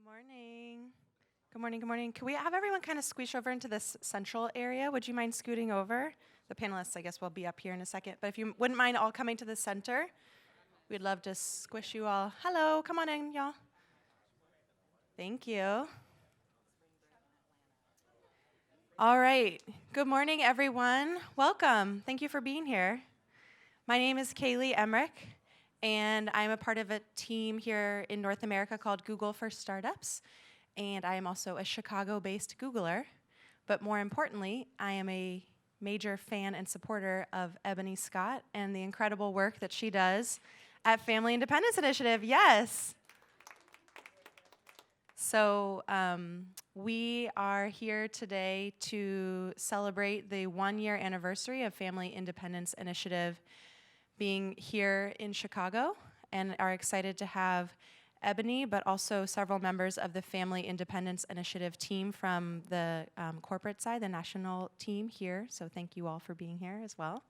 morning. Good morning, good morning. Can we have everyone kind of squish over into this central area? Would you mind scooting over? The panelists, I guess, will be up here in a second. But if you wouldn't mind all coming to the center, we'd love to squish you all. Hello, come on in, y'all. Thank you. All right. Good morning, everyone. Welcome. Thank you for being here. My name is Kaylee Emmerich, and I'm a part of a team here in North America called Google for Startups. And I am also a Chicago-based Googler. But more importantly, I am a major fan and supporter of Ebony Scott and the incredible work that she does at Family Independence Initiative. Yes. So we are here today to celebrate the 1-year anniversary of Family Independence Initiative being here in Chicago, and are excited to have Ebony, but also several members of the Family Independence Initiative team from the corporate side, the national team here. So thank you all for being here as well.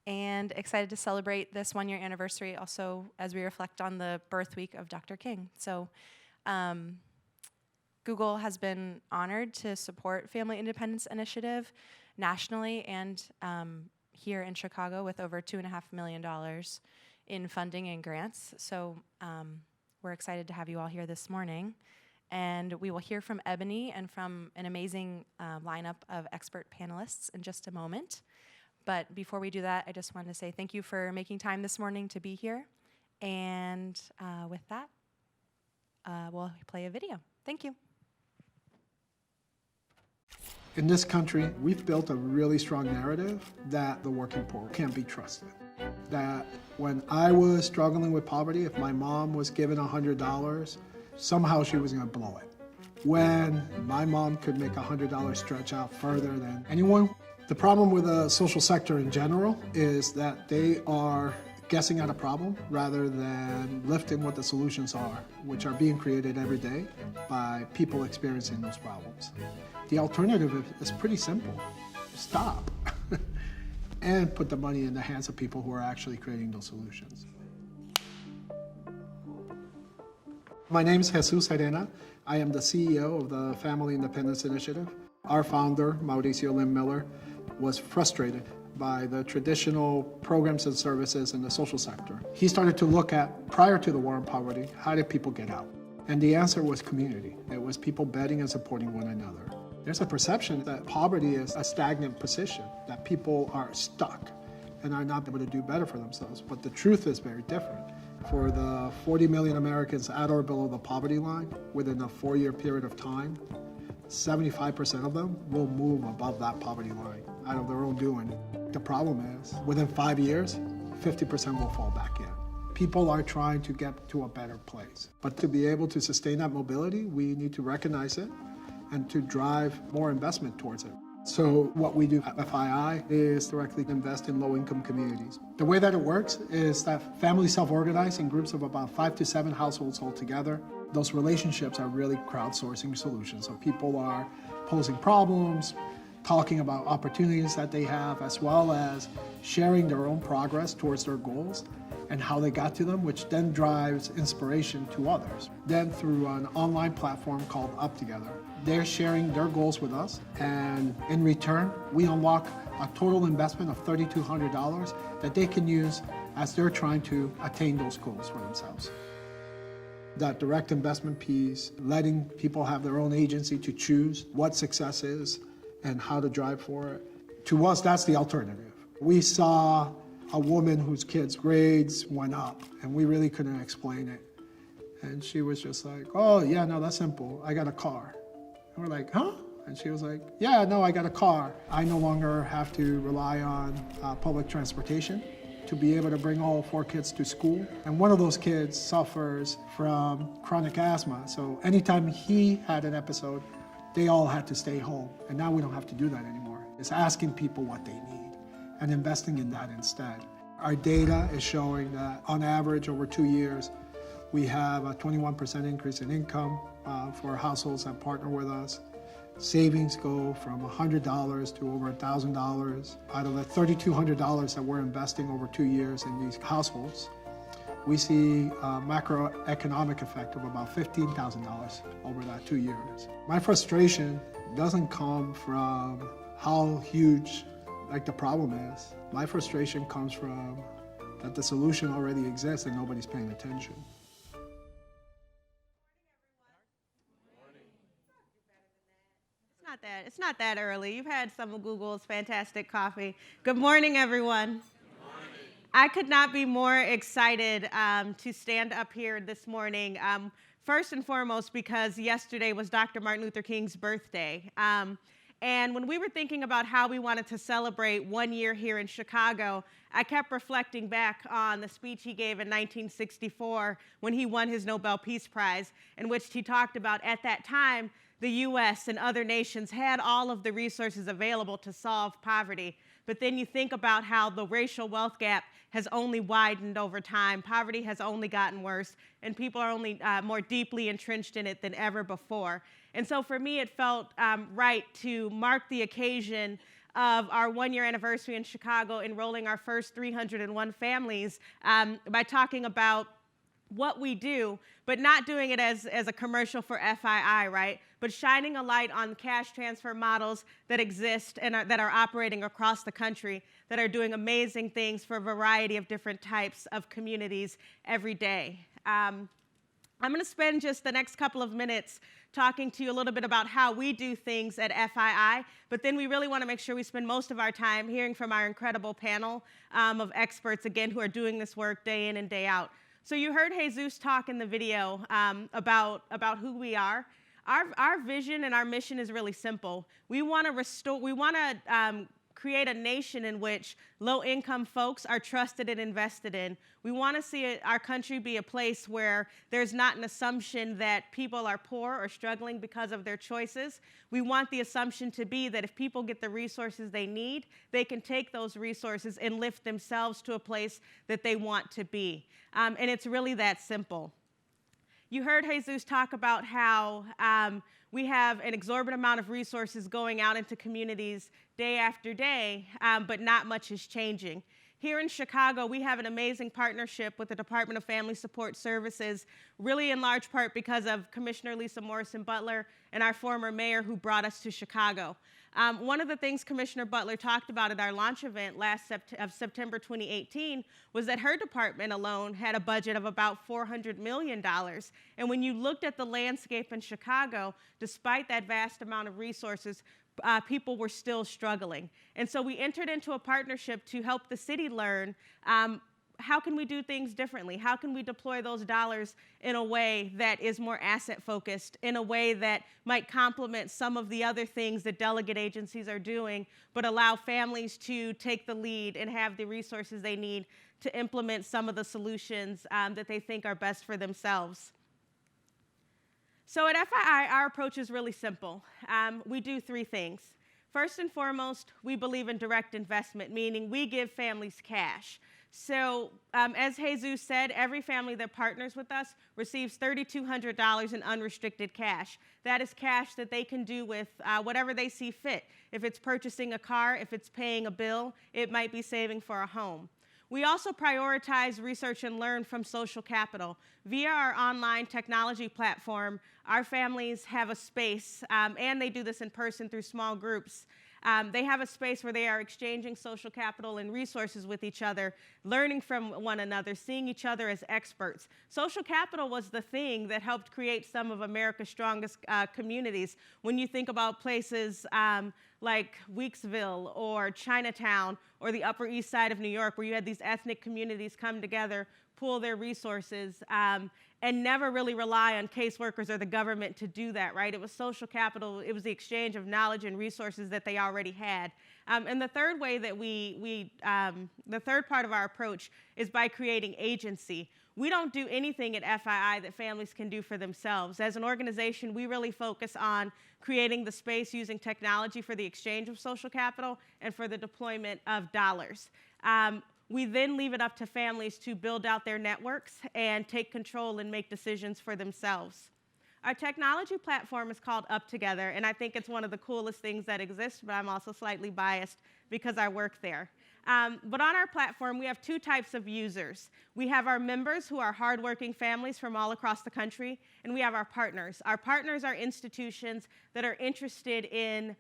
And excited to celebrate this 1-year anniversary also as we reflect on the birth week of Dr. King. So Google has been honored to support Family Independence Initiative nationally and here in Chicago with over $2.5 million in funding and grants. So we're excited to have you all here this morning. And we will hear from Ebony and from an amazing lineup of expert panelists in just a moment. But before we do that, I just wanted to say thank you for making time this morning to be here. And with that, we'll play a video. Thank you. In this country, we've built a really strong narrative that the working poor can't be trusted. That when I was struggling with poverty, if my mom was given $100, somehow she was gonna blow it. When my mom could make $100 stretch out further than anyone. The problem with the social sector in general is that they are guessing at a problem rather than lifting what the solutions are, which are being created every day by people experiencing those problems. The alternative is pretty simple. Stop and put the money in the hands of people who are actually creating those solutions. My name is Jesus Herena. I am the CEO of the Family Independence Initiative. Our founder, Mauricio Lynn Miller, was frustrated by the traditional programs and services in the social sector. He started to look at, prior to the war on poverty, how did people get out? And the answer was community. It was people betting and supporting one another. There's a perception that poverty is a stagnant position, that people are stuck and are not able to do better for themselves. But the truth is very different. For the 40 million Americans at or below the poverty line, within a 4-year period of time, 75% of them will move above that poverty line out of their own doing. The problem is, within 5 years, 50% will fall back in. People are trying to get to a better place. But to be able to sustain that mobility, we need to recognize it and to drive more investment towards it. So what we do at FII is directly invest in low-income communities. The way that it works is that families self-organize in groups of about 5 to 7 households altogether. Those relationships are really crowdsourcing solutions. So people are posing problems, talking about opportunities that they have, as well as sharing their own progress towards their goals and how they got to them, which then drives inspiration to others. Then through an online platform called Up Together, they're sharing their goals with us, and in return, we unlock a total investment of $3,200 that they can use as they're trying to attain those goals for themselves. That direct investment piece, letting people have their own agency to choose what success is and how to drive for it. To us, that's the alternative. We saw a woman whose kids' grades went up, and we really couldn't explain it. And she was just like, oh, yeah, no, that's simple. I got a car. And we're like, huh? And she was like, yeah, no, I got a car. I no longer have to rely on public transportation to be able to bring all 4 kids to school. And one of those kids suffers from chronic asthma. So anytime he had an episode, they all had to stay home. And now we don't have to do that anymore. It's asking people what they need and investing in that instead. Our data is showing that on average over 2 years, we have a 21% increase in income for households that partner with us. Savings go from $100 to over $1,000. Out of the $3,200 that we're investing over 2 years in these households, we see a macroeconomic effect of about $15,000 over that 2 years. My frustration doesn't come from how huge the problem is. My frustration comes from that the solution already exists and nobody's paying attention. It's not that early. You've had some of Google's fantastic coffee. Good morning, everyone. I could not be more excited to stand up here this morning, first and foremost because yesterday was Dr. Martin Luther King's birthday. And when we were thinking about how we wanted to celebrate 1 year here in Chicago, I kept reflecting back on the speech he gave in 1964 when he won his Nobel Peace Prize, in which he talked about at that time, the US and other nations had all of the resources available to solve poverty. But then you think about how the racial wealth gap has only widened over time. Poverty has only gotten worse, and people are only more deeply entrenched in it than ever before. And so for me, it felt right to mark the occasion of our 1 year anniversary in Chicago, enrolling our first 301 families by talking about what we do, but not doing it as a commercial for FII, right? But shining a light on cash transfer models that exist and that are operating across the country that are doing amazing things for a variety of different types of communities every day. I'm going to spend just the next couple of minutes talking to you a little bit about how we do things at FII, but then we really want to make sure we spend most of our time hearing from our incredible panel of experts, again, who are doing this work day in and day out. So you heard Jesus talk in the video about who we are. Our vision and our mission is really simple. We want to create a nation in which low-income folks are trusted and invested in. We want to see our country be a place where there's not an assumption that people are poor or struggling because of their choices. We want the assumption to be that if people get the resources they need, they can take those resources and lift themselves to a place that they want to be. And it's really that simple. You heard Jesus talk about how we have an exorbitant amount of resources going out into communities day after day, but not much is changing. Here in Chicago, we have an amazing partnership with the Department of Family Support Services, really in large part because of Commissioner Lisa Morrison Butler and our former mayor who brought us to Chicago. One of the things Commissioner Butler talked about at our launch event of September 2018 was that her department alone had a budget of about $400 million. And when you looked at the landscape in Chicago, despite that vast amount of resources, people were still struggling. And so we entered into a partnership to help the city learn how can we do things differently? How can we deploy those dollars in a way that is more asset-focused, in a way that might complement some of the other things that delegate agencies are doing, but allow families to take the lead and have the resources they need to implement some of the solutions that they think are best for themselves? So at FII, our approach is really simple. We do three things. First and foremost, we believe in direct investment, meaning we give families cash. So as Jesus said, every family that partners with us receives $3,200 in unrestricted cash. That is cash that they can do with whatever they see fit. If it's purchasing a car, if it's paying a bill, it might be saving for a home. We also prioritize research and learn from social capital. Via our online technology platform, our families have a space, and they do this in person through small groups. They have a space where they are exchanging social capital and resources with each other, learning from one another, seeing each other as experts. Social capital was the thing that helped create some of America's strongest communities. When you think about places like Weeksville or Chinatown or the Upper East Side of New York, where you had these ethnic communities come together, pool their resources, and never really rely on caseworkers or the government to do that, right? It was social capital. It was the exchange of knowledge and resources that they already had. And the third way that the third part of our approach is by creating agency. We don't do anything at FII that families can do for themselves. As an organization, we really focus on creating the space using technology for the exchange of social capital and for the deployment of dollars. We then leave it up to families to build out their networks and take control and make decisions for themselves. Our technology platform is called Up Together, and I think it's one of the coolest things that exists, but I'm also slightly biased because I work there. But on our platform, we have two types of users. We have our members, who are hardworking families from all across the country, and we have our partners. Our partners are institutions that are interested in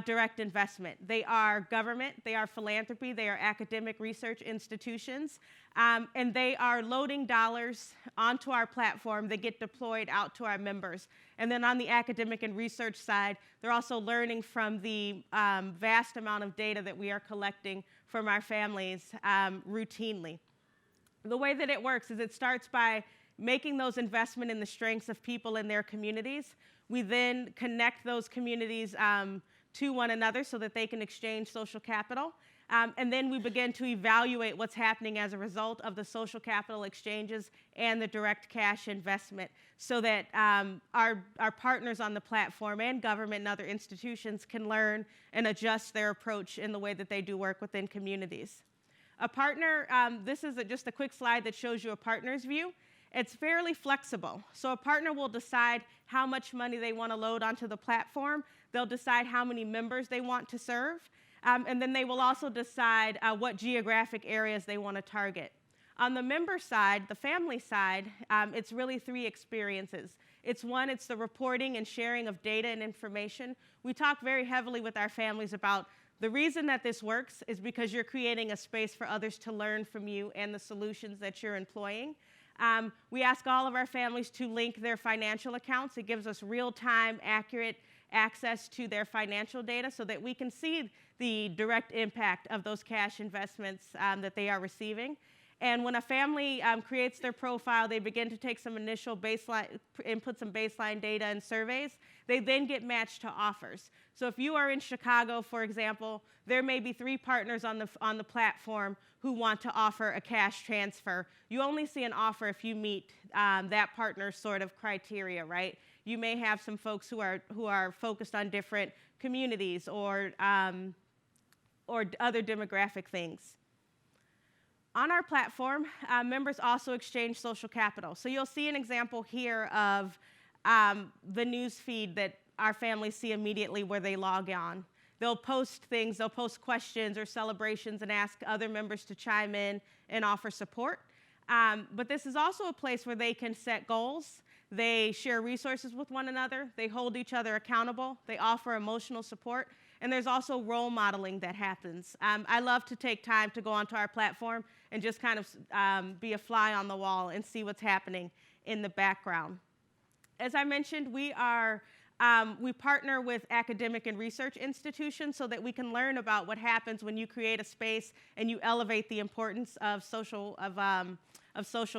direct investment. They are government, they are philanthropy, they are academic research institutions, and they are loading dollars onto our platform that get deployed out to our members. And then on the academic and research side, they're also learning from the vast amount of data that we are collecting from our families routinely. The way that it works is it starts by making those investments in the strengths of people in their communities. We then connect those communities to one another so that they can exchange social capital. And then we begin to evaluate what's happening as a result of the social capital exchanges and the direct cash investment, so that our partners on the platform and government and other institutions can learn and adjust their approach in the way that they do work within communities. A partner, this is just a quick slide that shows you a partner's view. It's fairly flexible. So a partner will decide how much money they want to load onto the platform. They'll decide how many members they want to serve. And then they will also decide what geographic areas they want to target. On the member side, the family side, it's really three experiences. It's the reporting and sharing of data and information. We talk very heavily with our families about the reason that this works is because you're creating a space for others to learn from you and the solutions that you're employing. We ask all of our families to link their financial accounts. It gives us real-time, accurate access to their financial data so that we can see the direct impact of those cash investments that they are receiving. And when a family creates their profile, they begin to take some initial input some baseline data and surveys. They then get matched to offers. So if you are in Chicago, for example, there may be 3 partners on the platform who want to offer a cash transfer. You only see an offer if you meet that partner's sort of criteria, right? You may have some folks who are focused on different communities or other demographic things. On our platform, members also exchange social capital. So you'll see an example here of the news feed that our families see immediately where they log on. They'll post things, they'll post questions or celebrations and ask other members to chime in and offer support. But this is also a place where they can set goals. They share resources with one another. They hold each other accountable. They offer emotional support. And there's also role modeling that happens. I love to take time to go onto our platform and just kind of be a fly on the wall and see what's happening in the background. As I mentioned, we partner with academic and research institutions so that we can learn about what happens when you create a space and you elevate the importance of social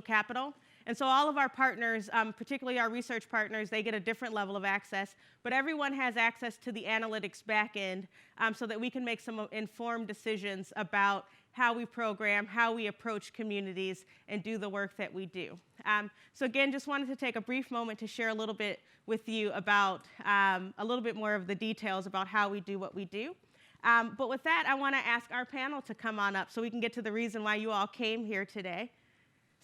capital. And so all of our partners, particularly our research partners, they get a different level of access, but everyone has access to the analytics backend so that we can make some informed decisions about how we program, how we approach communities, and do the work that we do. So again, just wanted to take a brief moment to share a little bit with you about a little bit more of the details about how we do what we do. But with that, I want to ask our panel to come on up so we can get to the reason why you all came here today.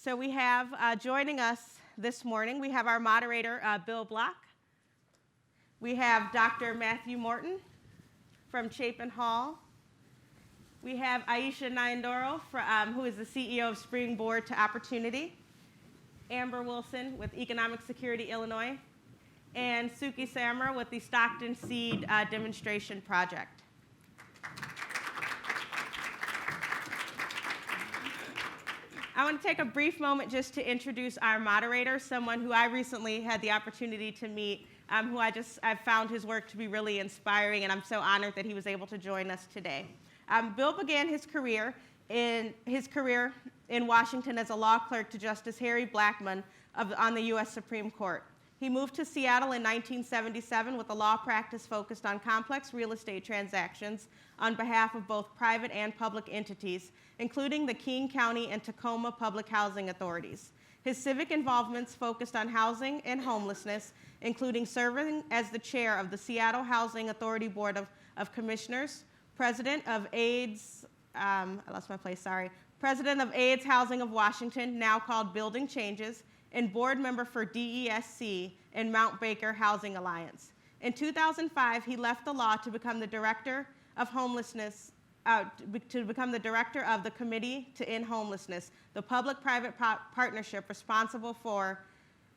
So we have joining us this morning, we have our moderator, Bill Block. We have Dr. Matthew Morton from Chapin Hall. We have Aisha Nyandoro, who is the CEO of Springboard to Opportunity. Amber Wilson with Economic Security Illinois. And Suki Samra with the Stockton Seed Demonstration Project. I want to take a brief moment just to introduce our moderator, someone who I recently had the opportunity to meet, who I've found his work to be really inspiring, and I'm so honored that he was able to join us today. Bill began his career in Washington as a law clerk to Justice Harry Blackmun on the U.S. Supreme Court. He moved to Seattle in 1977 with a law practice focused on complex real estate transactions on behalf of both private and public entities, including the King County and Tacoma Public Housing Authorities. His civic involvements focused on housing and homelessness, including serving as the chair of the Seattle Housing Authority Board of Commissioners, president of AIDS, president of AIDS Housing of Washington, now called Building Changes, and board member for DESC and Mount Baker Housing Alliance. In 2005, he left the law to become the director of homelessness to become the director of the Committee to End Homelessness, the public-private partnership responsible for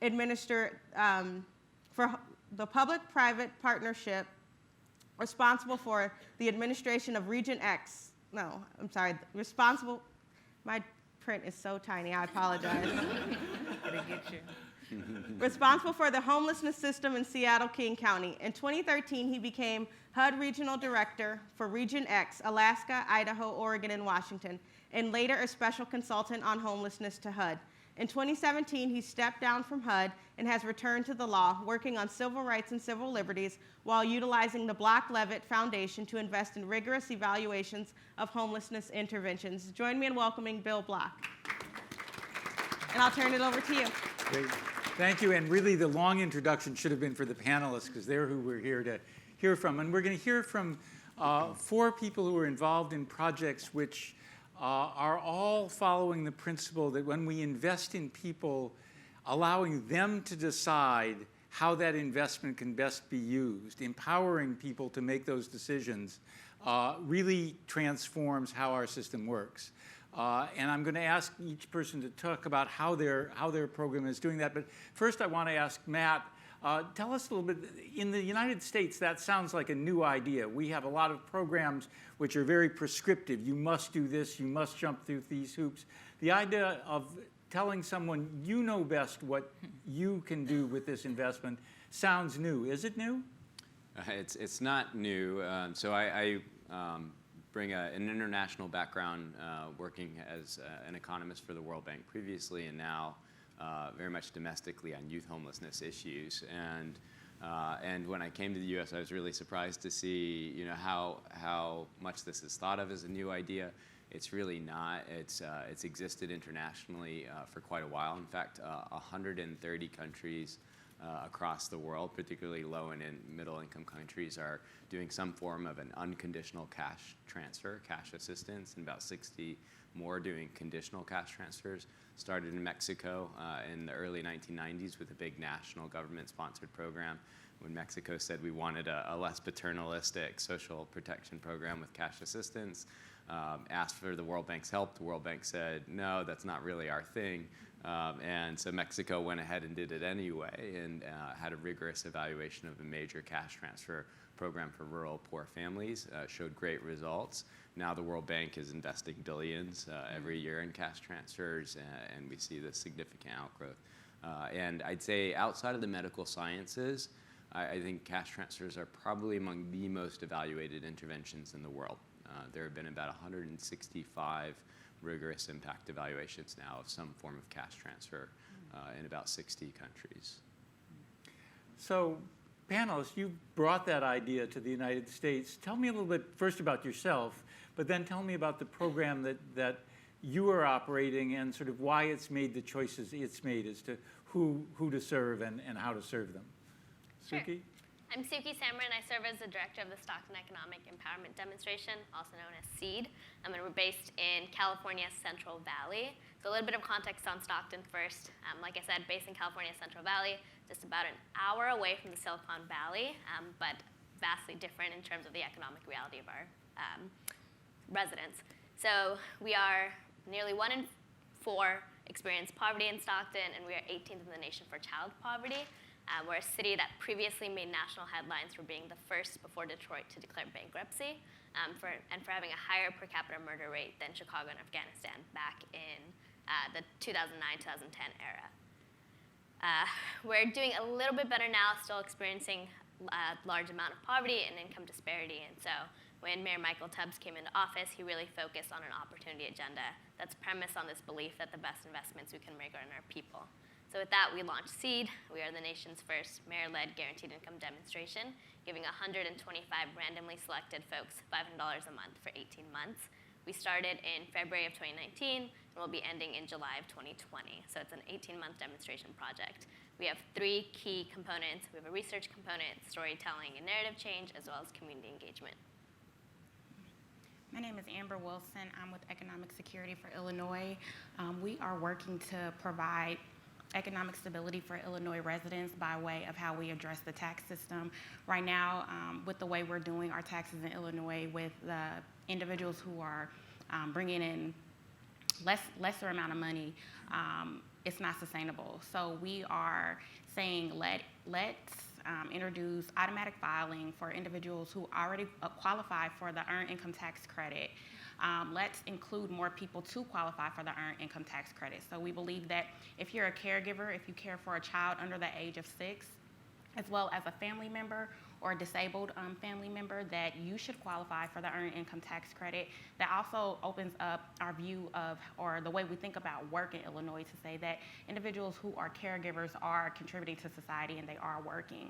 the public-private partnership responsible for the administration of Region X. No, I'm sorry, responsible. My print is so tiny, I apologize. Gotta get you. Responsible for the homelessness system in Seattle-King County. In 2013, he became HUD Regional Director for Region X, Alaska, Idaho, Oregon, and Washington, and later a special consultant on homelessness to HUD. In 2017, he stepped down from HUD and has returned to the law, working on civil rights and civil liberties while utilizing the Block-Leavitt Foundation to invest in rigorous evaluations of homelessness interventions. Join me in welcoming Bill Block. And I'll turn it over to you. Great. Thank you. And really, the long introduction should have been for the panelists, because they're who we're here to hear from. And we're going to hear from 4 people who are involved in projects which are all following the principle that when we invest in people, allowing them to decide how that investment can best be used, empowering people to make those decisions, really transforms how our system works. And I'm going to ask each person to talk about how their program is doing that. But first, I want to ask Matt, tell us a little bit. In the United States, that sounds like a new idea. We have a lot of programs which are very prescriptive. You must do this. You must jump through these hoops. The idea of telling someone you know best what you can do with this investment sounds new. Is it new? It's not new. So I bring an international background, working as an economist for the World Bank previously, and now very much domestically on youth homelessness issues. And when I came to the U.S., I was really surprised to see, how much this is thought of as a new idea. It's really not. It's existed internationally for quite a while. In fact, 130 countries across the world, particularly low and middle-income countries, are doing some form of an unconditional cash transfer, cash assistance, and about 60 more doing conditional cash transfers. Started in Mexico in the early 1990s with a big national government-sponsored program when Mexico said we wanted a less paternalistic social protection program with cash assistance. Asked for the World Bank's help. The World Bank said, no, that's not really our thing. And so Mexico went ahead and did it anyway and had a rigorous evaluation of a major cash transfer program for rural poor families, showed great results. Now the World Bank is investing billions every year in cash transfers, and we see this significant outgrowth. And I'd say outside of the medical sciences, I think cash transfers are probably among the most evaluated interventions in the world. There have been about 165 rigorous impact evaluations now of some form of cash transfer in about 60 countries. So, panelists, you brought that idea to the United States. Tell me a little bit first about yourself, but then tell me about the program that you are operating and sort of why it's made the choices it's made as to who to serve and how to serve them. Sure. Suki? I'm Suki Samran. I serve as the director of the Stockton Economic Empowerment Demonstration, also known as SEED. And we're based in California's Central Valley. So a little bit of context on Stockton first. Like I said, based in California's Central Valley, just about an hour away from the Silicon Valley, but vastly different in terms of the economic reality of our residents. So we are nearly 1 in 4 experience poverty in Stockton, and we are 18th in the nation for child poverty. We're a city that previously made national headlines for being the first before Detroit to declare bankruptcy and for having a higher per capita murder rate than Chicago and Afghanistan back in the 2009-2010 era. We're doing a little bit better now, still experiencing a large amount of poverty and income disparity. And so when Mayor Michael Tubbs came into office, he really focused on an opportunity agenda that's premised on this belief that the best investments we can make are in our people. So with that, we launched SEED. We are the nation's first mayor-led guaranteed income demonstration, giving 125 randomly selected folks $500 a month for 18 months. We started in February of 2019, and we'll be ending in July of 2020. So it's an 18-month demonstration project. We have 3 key components. We have a research component, storytelling and narrative change, as well as community engagement. My name is Amber Wilson. I'm with Economic Security for Illinois. We are working to provide economic stability for Illinois residents by way of how we address the tax system. Right now, with the way we're doing our taxes in Illinois, with the individuals who are bringing in lesser amount of money, it's not sustainable. So we are saying let's introduce automatic filing for individuals who already qualify for the Earned Income Tax Credit. Let's include more people to qualify for the Earned Income Tax Credit. So we believe that if you're a caregiver, if you care for a child under the age of 6, as well as a family member or a disabled family member, that you should qualify for the Earned Income Tax Credit. That also opens up our view of, or the way we think about work in Illinois, to say that individuals who are caregivers are contributing to society and they are working.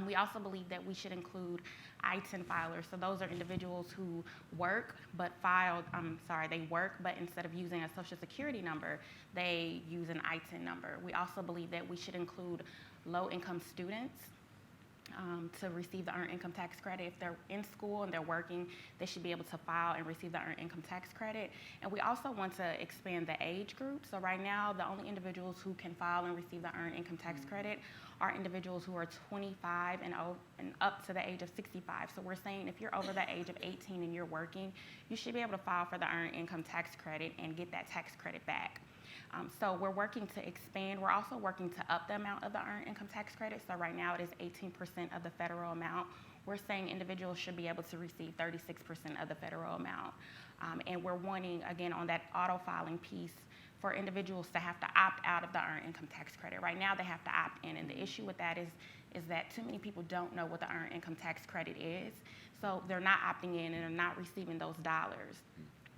We also believe that we should include ITIN filers. So those are individuals who work but they work but instead of using a social security number, they use an ITIN number. We also believe that we should include low-income students to receive the Earned Income Tax Credit. If they're in school and they're working, they should be able to file and receive the Earned Income Tax Credit. And we also want to expand the age group. So right now, the only individuals who can file and receive the Earned Income Tax Credit are individuals who are 25 and up to the age of 65. So we're saying if you're over the age of 18 and you're working, you should be able to file for the Earned Income Tax Credit and get that tax credit back. So we're working to expand. We're also working to up the amount of the Earned Income Tax Credit. So right now it is 18% of the federal amount. We're saying individuals should be able to receive 36% of the federal amount. And we're wanting, again, on that auto filing piece, for individuals to have to opt out of the Earned Income Tax Credit. Right now they have to opt in, and the issue with that is that too many people don't know what the Earned Income Tax Credit is, so they're not opting in and they're not receiving those dollars.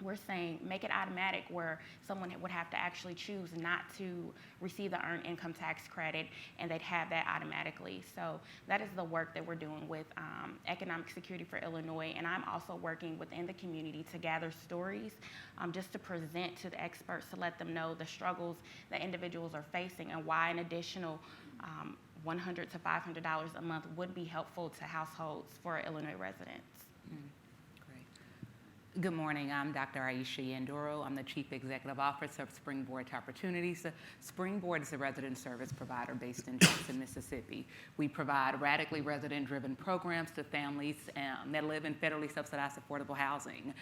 We're saying make it automatic, where someone would have to actually choose not to receive the Earned Income Tax Credit, and they'd have that automatically. So that is the work that we're doing with Economic Security for Illinois, and I'm also working within the community to gather stories, just to present to the experts, to let them know the struggles that individuals are facing and why an additional $100 to $500 a month would be helpful to households for Illinois residents. Good morning, I'm Dr. Aisha Nyandoro. I'm the Chief Executive Officer of Springboard Opportunities. Springboard is a resident service provider based in Jackson, Mississippi. We provide radically resident-driven programs to families that live in federally subsidized affordable housing.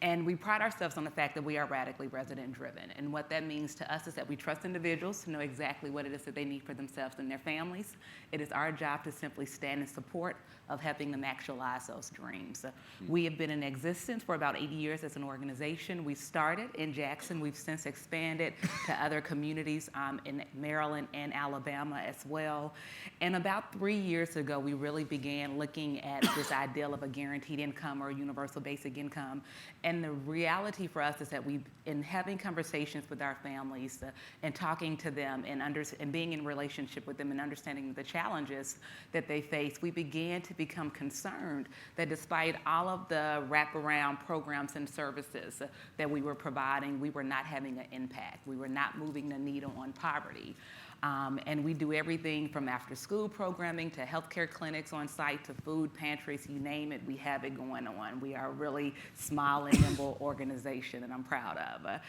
And we pride ourselves on the fact that we are radically resident-driven. And what that means to us is that we trust individuals to know exactly what it is that they need for themselves and their families. It is our job to simply stand in support of helping them actualize those dreams. We have been in existence for about 80 years as an organization. We started in Jackson. We've since expanded to other communities in Maryland and Alabama as well. And about 3 years ago, we really began looking at this ideal of a guaranteed income or a universal basic income. And the reality for us is that in having conversations with our families and talking to them and being in relationship with them and understanding the challenges that they face, we began to become concerned that despite all of the wraparound programs and services that we were providing, we were not having an impact. We were not moving the needle on poverty. And we do everything from after-school programming to healthcare clinics on site to food pantries, you name it, we have it going on. We are a really small and nimble organization, and I'm proud of.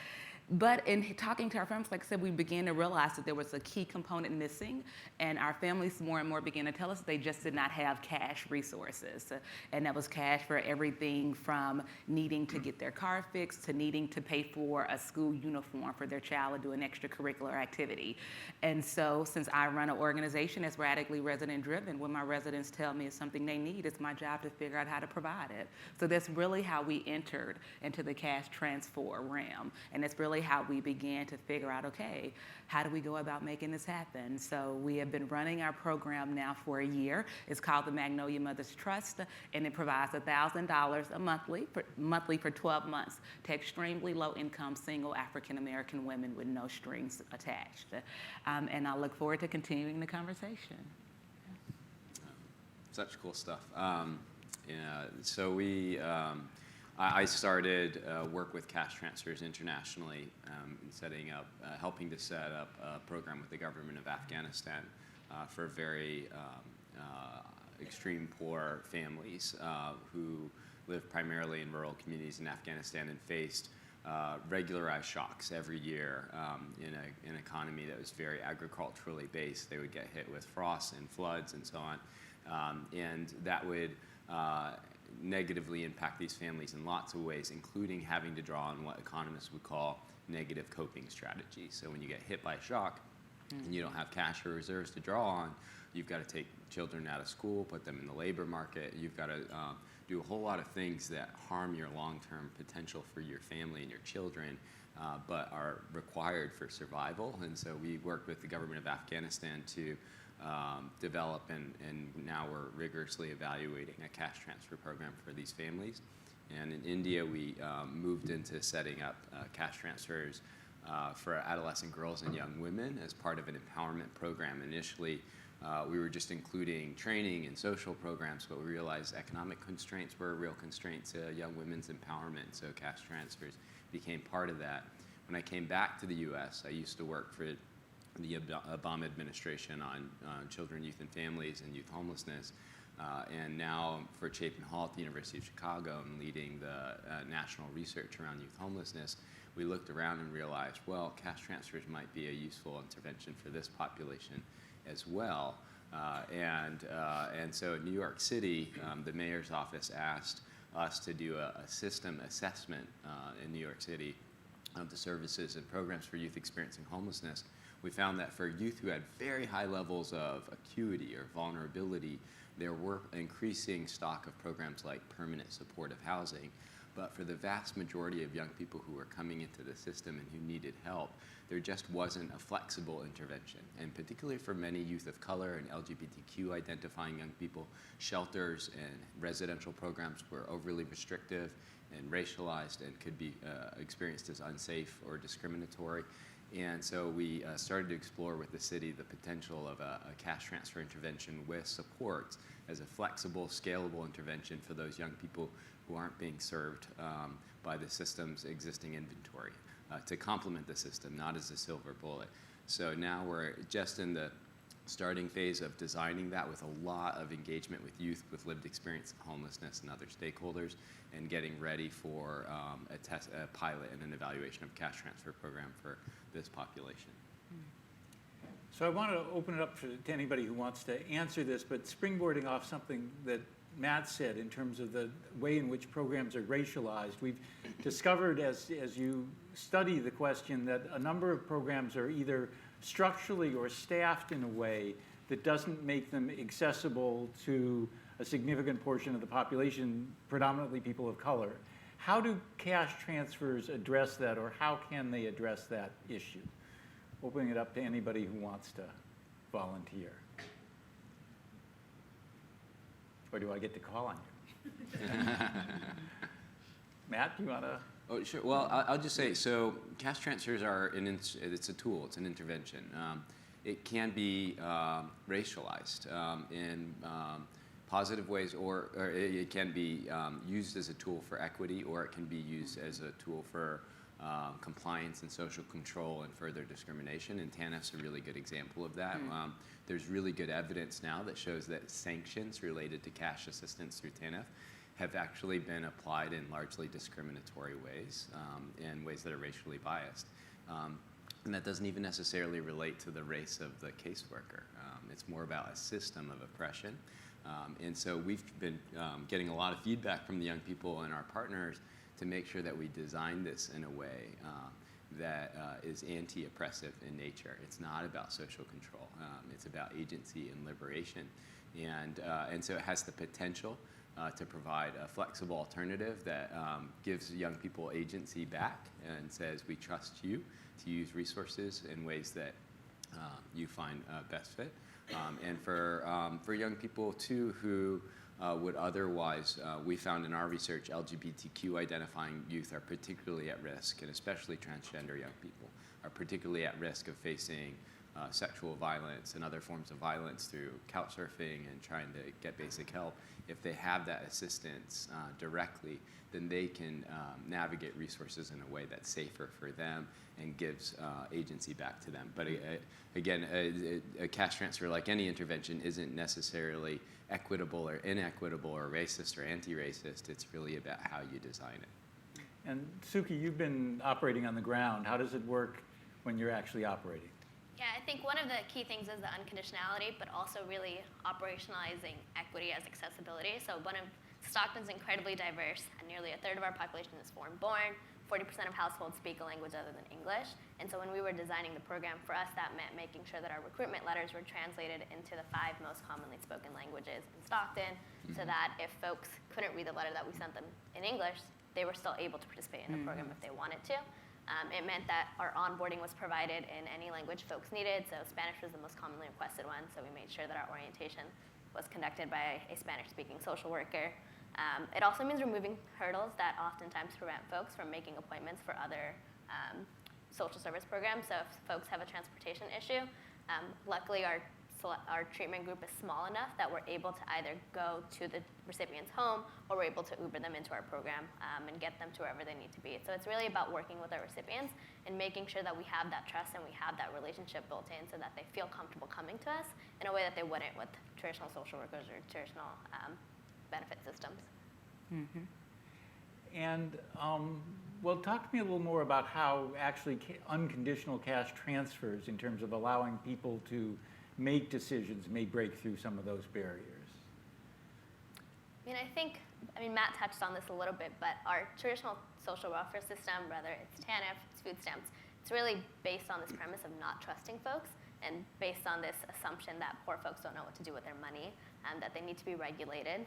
But in talking to our families, like I said, we began to realize that there was a key component missing, and our families more and more began to tell us they just did not have cash resources. And that was cash for everything from needing to get their car fixed to needing to pay for a school uniform for their child or do an extracurricular activity. And so since I run an organization that's radically resident-driven, when my residents tell me it's something they need, it's my job to figure out how to provide it. So that's really how we entered into the cash transfer realm. And that's really how we began to figure out, okay, how do we go about making this happen? So we have been running our program now for a year. It's called the Magnolia Mothers Trust, and it provides $1,000 a monthly for 12 months to extremely low-income single African-American women with no strings attached. And I look forward to continuing the conversation. Such cool stuff. So I started work with cash transfers internationally, helping to set up a program with the government of Afghanistan for very extreme poor families who live primarily in rural communities in Afghanistan and faced regularized shocks every year in an economy that was very agriculturally based. They would get hit with frosts and floods and so on. And that would negatively impact these families in lots of ways, including having to draw on what economists would call negative coping strategies. So when you get hit by a shock and you don't have cash or reserves to draw on, you've got to take children out of school, put them in the labor market. You've got to do a whole lot of things that harm your long-term potential for your family and your children, but are required for survival. And so we worked with the government of Afghanistan to develop, and now we're rigorously evaluating a cash transfer program for these families. And in India, we moved into setting up cash transfers for adolescent girls and young women as part of an empowerment program. Initially, we were just including training and social programs, but we realized economic constraints were a real constraint to young women's empowerment, so cash transfers became part of that. When I came back to the US, I used to work for the Obama administration on children, youth, and families and youth homelessness. And now for Chapin Hall at the University of Chicago, I'm leading the national research around youth homelessness. We looked around and realized, well, cash transfers might be a useful intervention for this population as well. And so in New York City, the mayor's office asked us to do a system assessment in New York City of the services and programs for youth experiencing homelessness. We found that for youth who had very high levels of acuity or vulnerability, there were increasing stock of programs like permanent supportive housing. But for the vast majority of young people who were coming into the system and who needed help, there just wasn't a flexible intervention. And particularly for many youth of color and LGBTQ identifying young people, shelters and residential programs were overly restrictive and racialized and could be experienced as unsafe or discriminatory. And so we started to explore with the city the potential of a cash transfer intervention with supports as a flexible, scalable intervention for those young people who aren't being served by the system's existing inventory, to complement the system, not as a silver bullet. So now we're just in the starting phase of designing that with a lot of engagement with youth with lived experience of homelessness and other stakeholders, and getting ready for a pilot and an evaluation of cash transfer program for this population. So I want to open it up to anybody who wants to answer this, but springboarding off something that Matt said in terms of the way in which programs are racialized, we've discovered as you study the question that a number of programs are either structurally or staffed in a way that doesn't make them accessible to a significant portion of the population, predominantly people of color. How do cash transfers address that, or how can they address that issue? Opening it up to anybody who wants to volunteer. Or do I get to call on you? Matt, do you want to? Oh, sure. Well, I'll just say, so cash transfers are, it's a tool, it's an intervention. It can be racialized in positive ways, or it can be used as a tool for equity, or it can be used as a tool for compliance and social control and further discrimination, and TANF's a really good example of that. There's really good evidence now that shows that sanctions related to cash assistance through TANF have actually been applied in largely discriminatory ways, in ways that are racially biased. And that doesn't even necessarily relate to the race of the caseworker. It's more about a system of oppression. And so we've been getting a lot of feedback from the young people and our partners to make sure that we design this in a way that is anti-oppressive in nature. It's not about social control. It's about agency and liberation. And so it has the potential to provide a flexible alternative that gives young people agency back and says, we trust you to use resources in ways that you find best fit. And for young people, too, who would otherwise, we found in our research, LGBTQ identifying youth are particularly at risk, and especially transgender young people are particularly at risk of facing sexual violence and other forms of violence through couch surfing and trying to get basic help. If they have that assistance directly, then they can navigate resources in a way that's safer for them and gives agency back to them. But again, a cash transfer, like any intervention, isn't necessarily equitable or inequitable or racist or anti-racist. It's really about how you design it. And Suki, you've been operating on the ground. How does it work when you're actually operating? Yeah, I think one of the key things is the unconditionality, but also really operationalizing equity as accessibility. So Stockton's incredibly diverse, and nearly a third of our population is foreign-born. 40% of households speak a language other than English. And so when we were designing the program, for us that meant making sure that our recruitment letters were translated into the 5 most commonly spoken languages in Stockton, so that if folks couldn't read the letter that we sent them in English, they were still able to participate in the program if they wanted to. It meant that our onboarding was provided in any language folks needed, so Spanish was the most commonly requested one, so we made sure that our orientation was conducted by a Spanish-speaking social worker. It also means removing hurdles that oftentimes prevent folks from making appointments for other social service programs. So if folks have a transportation issue, luckily our treatment group is small enough that we're able to either go to the recipient's home or we're able to Uber them into our program and get them to wherever they need to be. So it's really about working with our recipients and making sure that we have that trust and we have that relationship built in so that they feel comfortable coming to us in a way that they wouldn't with traditional social workers or traditional benefit systems. Mm-hmm. And well, talk to me a little more about how actually unconditional cash transfers in terms of allowing people to make decisions may break through some of those barriers. I mean, Matt touched on this a little bit, but our traditional social welfare system, whether it's TANF, it's food stamps, it's really based on this premise of not trusting folks and based on this assumption that poor folks don't know what to do with their money and that they need to be regulated,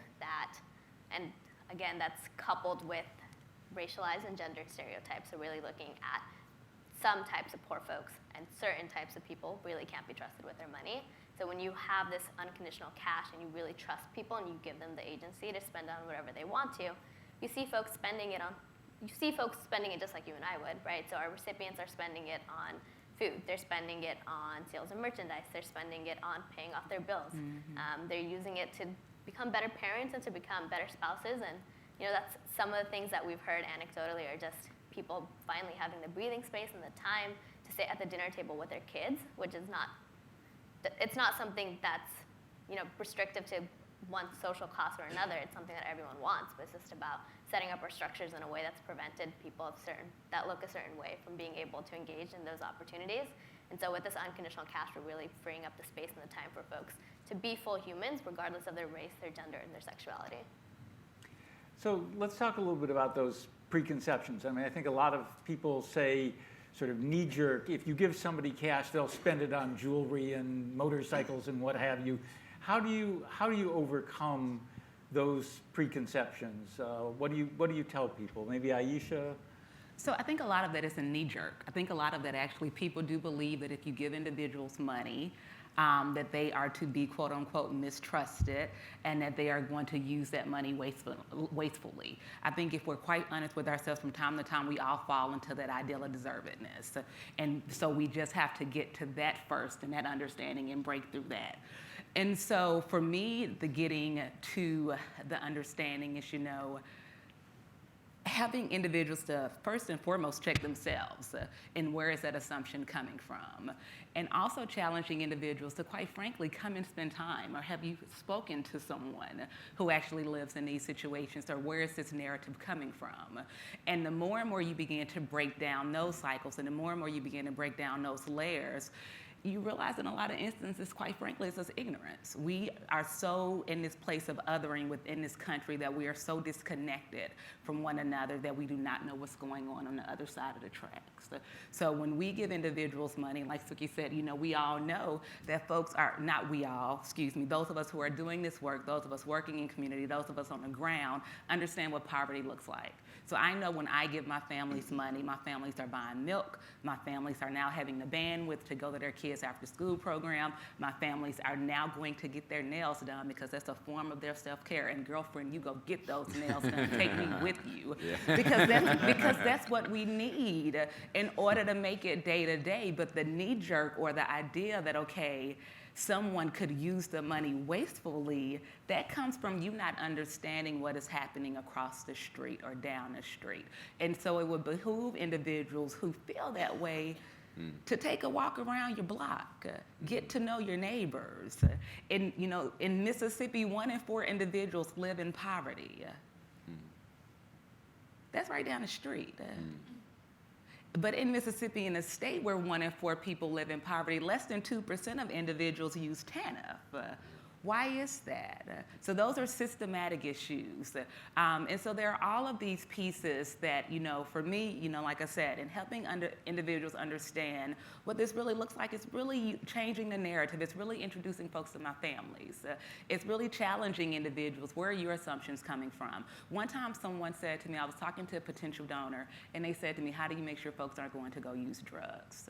and again, that's coupled with racialized and gendered stereotypes. So really looking at some types of poor folks and certain types of people really can't be trusted with their money. So when you have this unconditional cash and you really trust people and you give them the agency to spend on whatever they want to, you see folks spending it just like you and I would, right? So our recipients are spending it on food. They're spending it on sales and merchandise. They're spending it on paying off their bills. They're using it to become better parents and to become better spouses. And that's some of the things that we've heard anecdotally are just people finally having the breathing space and the time to sit at the dinner table with their kids, which is it's not something that's restrictive to one social class or another. It's something that everyone wants, but it's just about setting up our structures in a way that's prevented people that look a certain way from being able to engage in those opportunities. And so with this unconditional cash, we're really freeing up the space and the time for folks to be full humans, regardless of their race, their gender, and their sexuality. So let's talk a little bit about those preconceptions. I mean, I think a lot of people say sort of knee-jerk, if you give somebody cash, they'll spend it on jewelry and motorcycles and what have you. How do you overcome those preconceptions? What do you tell people? Maybe Aisha? So I think a lot of that is a knee-jerk. I think a lot of that actually people do believe that if you give individuals money, that they are to be quote unquote mistrusted and that they are going to use that money wastefully. I think if we're quite honest with ourselves from time to time, we all fall into that ideal of deservedness. And so we just have to get to that first and that understanding and break through that. And so for me, the getting to the understanding is, having individuals to first and foremost check themselves and where is that assumption coming from, and also challenging individuals to quite frankly come and spend time, or have you spoken to someone who actually lives in these situations, or where is this narrative coming from? And the more and more you begin to break down those cycles and the more and more you begin to break down those layers, you realize in a lot of instances, quite frankly, it's just ignorance. We are so in this place of othering within this country that we are so disconnected from one another that we do not know what's going on the other side of the tracks. So when we give individuals money, like Suki said, we all know that folks are, not we all, excuse me, those of us who are doing this work, those of us working in community, those of us on the ground, understand what poverty looks like. So I know when I give my families money, my families are buying milk, my families are now having the bandwidth to go to their kids' after school program, my families are now going to get their nails done because that's a form of their self-care. And girlfriend, you go get those nails done, take me with you. Yeah. Because that's what we need in order to make it day to day. But the knee jerk or the idea that, okay, someone could use the money wastefully, that comes from you not understanding what is happening across the street or down the street. And so it would behoove individuals who feel that way to take a walk around your block, get to know your neighbors. And in Mississippi, 1 in 4 individuals live in poverty. That's right down the street. But in Mississippi, in a state where 1 in 4 people live in poverty, less than 2% of individuals use TANF. Why is that? So those are systematic issues. And so there are all of these pieces that, for me, like I said, in helping individuals understand what this really looks like, it's really changing the narrative. It's really introducing folks to my families. It's really challenging individuals. Where are your assumptions coming from? One time someone said to me, I was talking to a potential donor, and they said to me, how do you make sure folks aren't going to go use drugs?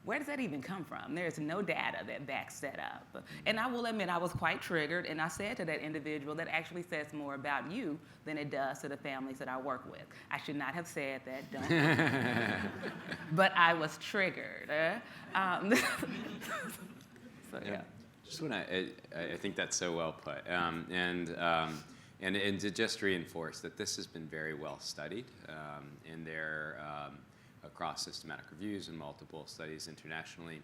Where does that even come from? There's no data that backs that up. And I will admit I was quite triggered, and I said to that individual, that actually says more about you than it does to the families that I work with. I should not have said that, don't. But I was triggered. So, yeah. Just want to, I think that's so well put. And to just reinforce that this has been very well studied, and there across systematic reviews and multiple studies internationally,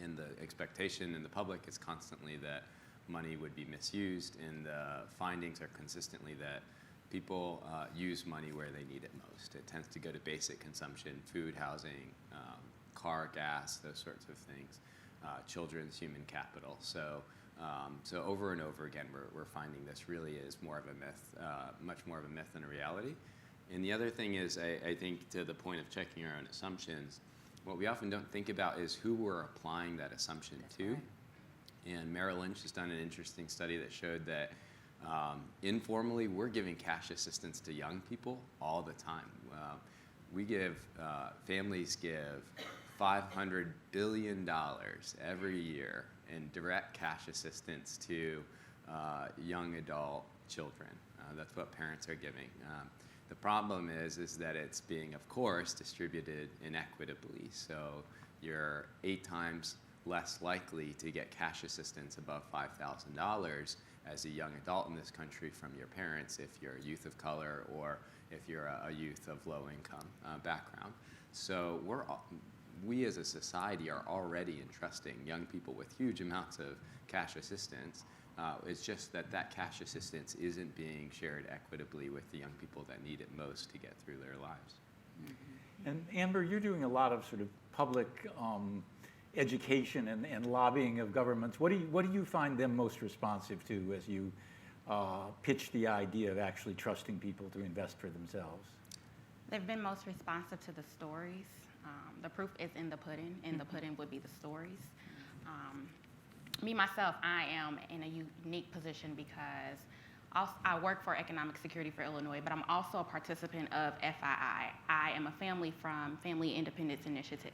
and the expectation in the public is constantly that money would be misused, and the findings are consistently that people use money where they need it most. It tends to go to basic consumption, food, housing, car, gas, those sorts of things, children's human capital. So over and over again, we're finding this really is more of a myth, much more of a myth than a reality. And the other thing is, I think, to the point of checking our own assumptions, what we often don't think about is who we're applying that assumption to. And Merrill Lynch has done an interesting study that showed that informally, we're giving cash assistance to young people all the time. Families give $500 billion every year in direct cash assistance to young adult children. That's what parents are giving. The problem is that it's being, of course, distributed inequitably. So you're 8 times less likely to get cash assistance above $5,000 as a young adult in this country from your parents if you're a youth of color or if you're a youth of low income background. So we as a society are already entrusting young people with huge amounts of cash assistance. It's just that cash assistance isn't being shared equitably with the young people that need it most to get through their lives. And Amber, you're doing a lot of sort of public education and lobbying of governments. What do you find them most responsive to as you pitch the idea of actually trusting people to invest for themselves? They've been most responsive to the stories. The proof is in the pudding, and the pudding would be the stories. Me, myself, I am in a unique position because I work for Economic Security for Illinois, but I'm also a participant of FII. I am a family from Family Independence Initiative.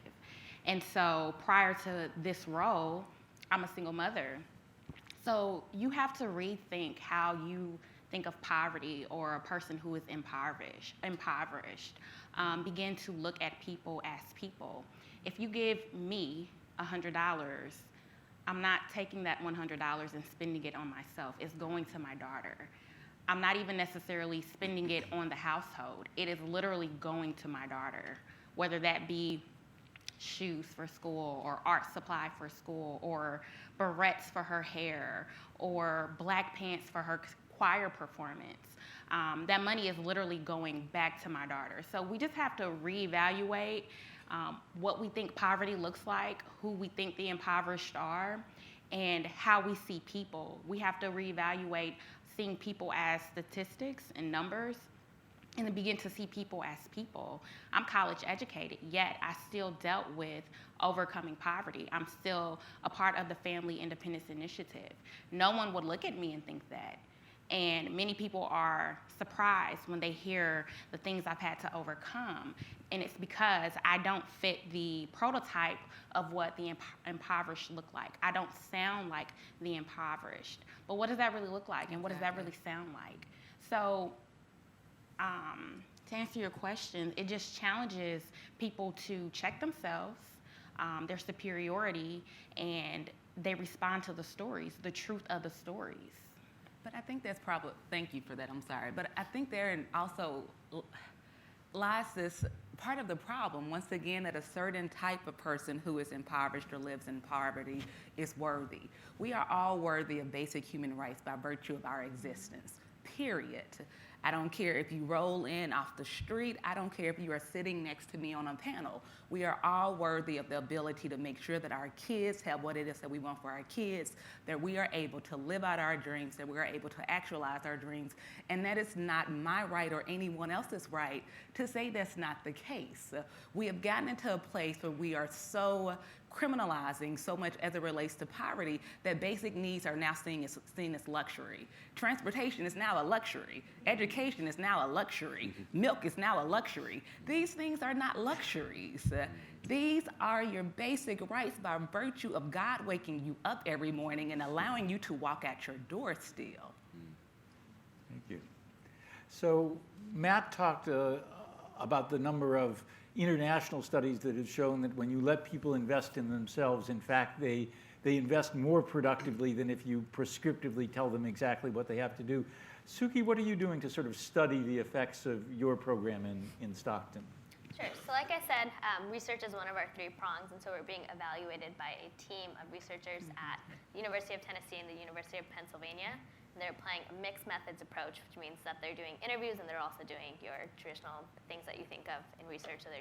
And so prior to this role, I'm a single mother. So you have to rethink how you think of poverty or a person who is impoverished. Begin to look at people as people. If you give me $100, I'm not taking that $100 and spending it on myself. It's going to my daughter. I'm not even necessarily spending it on the household. It is literally going to my daughter, whether that be shoes for school or art supply for school or barrettes for her hair or black pants for her choir performance. That money is literally going back to my daughter. So we just have to reevaluate what we think poverty looks like, who we think the impoverished are, and how we see people. We have to reevaluate seeing people as statistics and numbers, and then begin to see people as people. I'm college educated, yet I still dealt with overcoming poverty. I'm still a part of the Family Independence Initiative. No one would look at me and think that. And many people are surprised when they hear the things I've had to overcome. And it's because I don't fit the prototype of what the impoverished look like. I don't sound like the impoverished. But what does that really look like? And what does that really sound like? So to answer your question, it just challenges people to check themselves, their superiority, and they respond to the stories, the truth of the stories. But I think that's probably, thank you for that, I'm sorry. But I think therein also lies this part of the problem, once again, that a certain type of person who is impoverished or lives in poverty is worthy. We are all worthy of basic human rights by virtue of our existence, period. I don't care if you roll in off the street. I don't care if you are sitting next to me on a panel. We are all worthy of the ability to make sure that our kids have what it is that we want for our kids, that we are able to live out our dreams, that we are able to actualize our dreams. And that is not my right or anyone else's right to say that's not the case. We have gotten into a place where we are so criminalizing so much as it relates to poverty that basic needs are now seen as luxury. Transportation is now a luxury. Education is now a luxury. Milk is now a luxury. These things are not luxuries. These are your basic rights by virtue of God waking you up every morning and allowing you to walk out your door still. Thank you. So Matt talked about the number of international studies that have shown that when you let people invest in themselves, in fact, they invest more productively than if you prescriptively tell them exactly what they have to do. Suki, what are you doing to sort of study the effects of your program in Stockton? Sure. So like I said, research is one of our 3 prongs, and so we're being evaluated by a team of researchers at the University of Tennessee and the University of Pennsylvania. And they're applying a mixed methods approach, which means that they're doing interviews and they're also doing your traditional things that you think of in research. So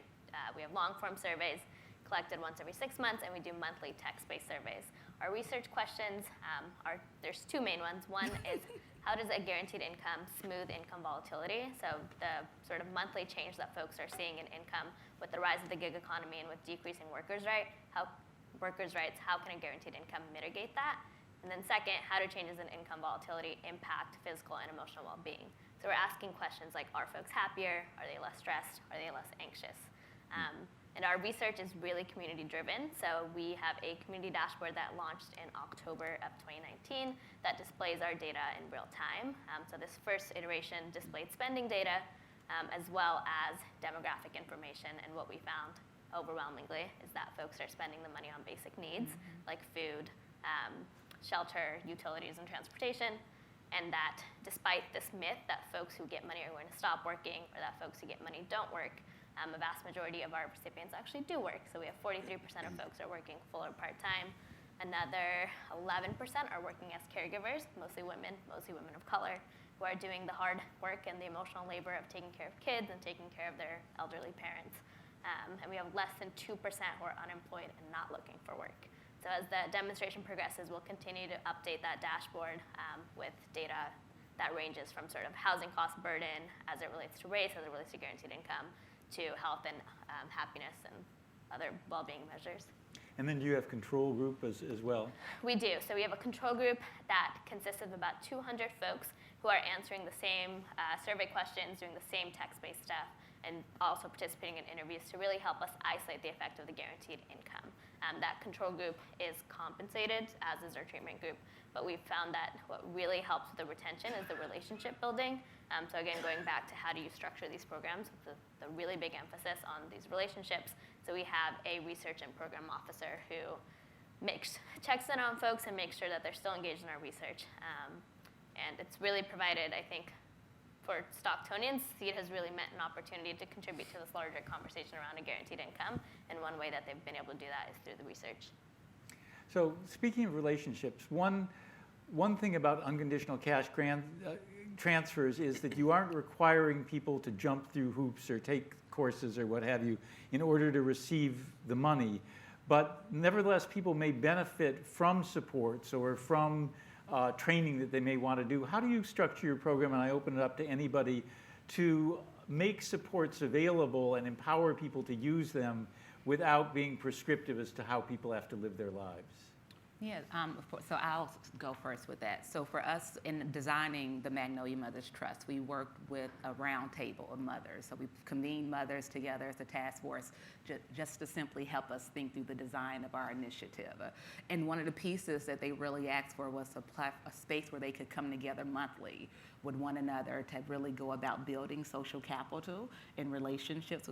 we have long-form surveys collected once every 6 months, and we do monthly text-based surveys. Our research questions there's 2 main ones. One is, how does a guaranteed income smooth income volatility? So the sort of monthly change that folks are seeing in income with the rise of the gig economy and with decreasing workers' rights, how can a guaranteed income mitigate that? And then second, how do changes in income volatility impact physical and emotional well-being? So we're asking questions like, are folks happier? Are they less stressed? Are they less anxious? And our research is really community-driven. So we have a community dashboard that launched in October of 2019 that displays our data in real time. So this first iteration displayed spending data as well as demographic information. And what we found overwhelmingly is that folks are spending the money on basic needs like food, shelter, utilities, and transportation, and that despite this myth that folks who get money are going to stop working or that folks who get money don't work, a vast majority of our recipients actually do work. So we have 43% of folks are working full or part-time. Another 11% are working as caregivers, mostly women of color, who are doing the hard work and the emotional labor of taking care of kids and taking care of their elderly parents. And we have less than 2% who are unemployed and not looking for work. So as the demonstration progresses, we'll continue to update that dashboard with data that ranges from sort of housing cost burden as it relates to race, as it relates to guaranteed income, to health and happiness and other well-being measures. And then do you have control group as well? We do. So we have a control group that consists of about 200 folks who are answering the same survey questions, doing the same text-based stuff, and also participating in interviews to really help us isolate the effect of the guaranteed income. That control group is compensated, as is our treatment group, but we've found that what really helps with the retention is the relationship building. So again, going back to how do you structure these programs, the really big emphasis on these relationships. So we have a research and program officer who checks in on folks and makes sure that they're still engaged in our research. And it's really provided, I think, for Stocktonians, SEED has really meant an opportunity to contribute to this larger conversation around a guaranteed income, and one way that they've been able to do that is through the research. So speaking of relationships, one thing about unconditional cash transfers is that you aren't requiring people to jump through hoops or take courses or what have you in order to receive the money. But nevertheless, people may benefit from supports or from training that they may want to do. How do you structure your program, and I open it up to anybody, to make supports available and empower people to use them without being prescriptive as to how people have to live their lives? Yeah, so I'll go first with that. So for us in designing the Magnolia Mothers Trust, we worked with a round table of mothers. So we convened mothers together as a task force just to simply help us think through the design of our initiative. And one of the pieces that they really asked for was a space where they could come together monthly with one another to really go about building social capital and relationships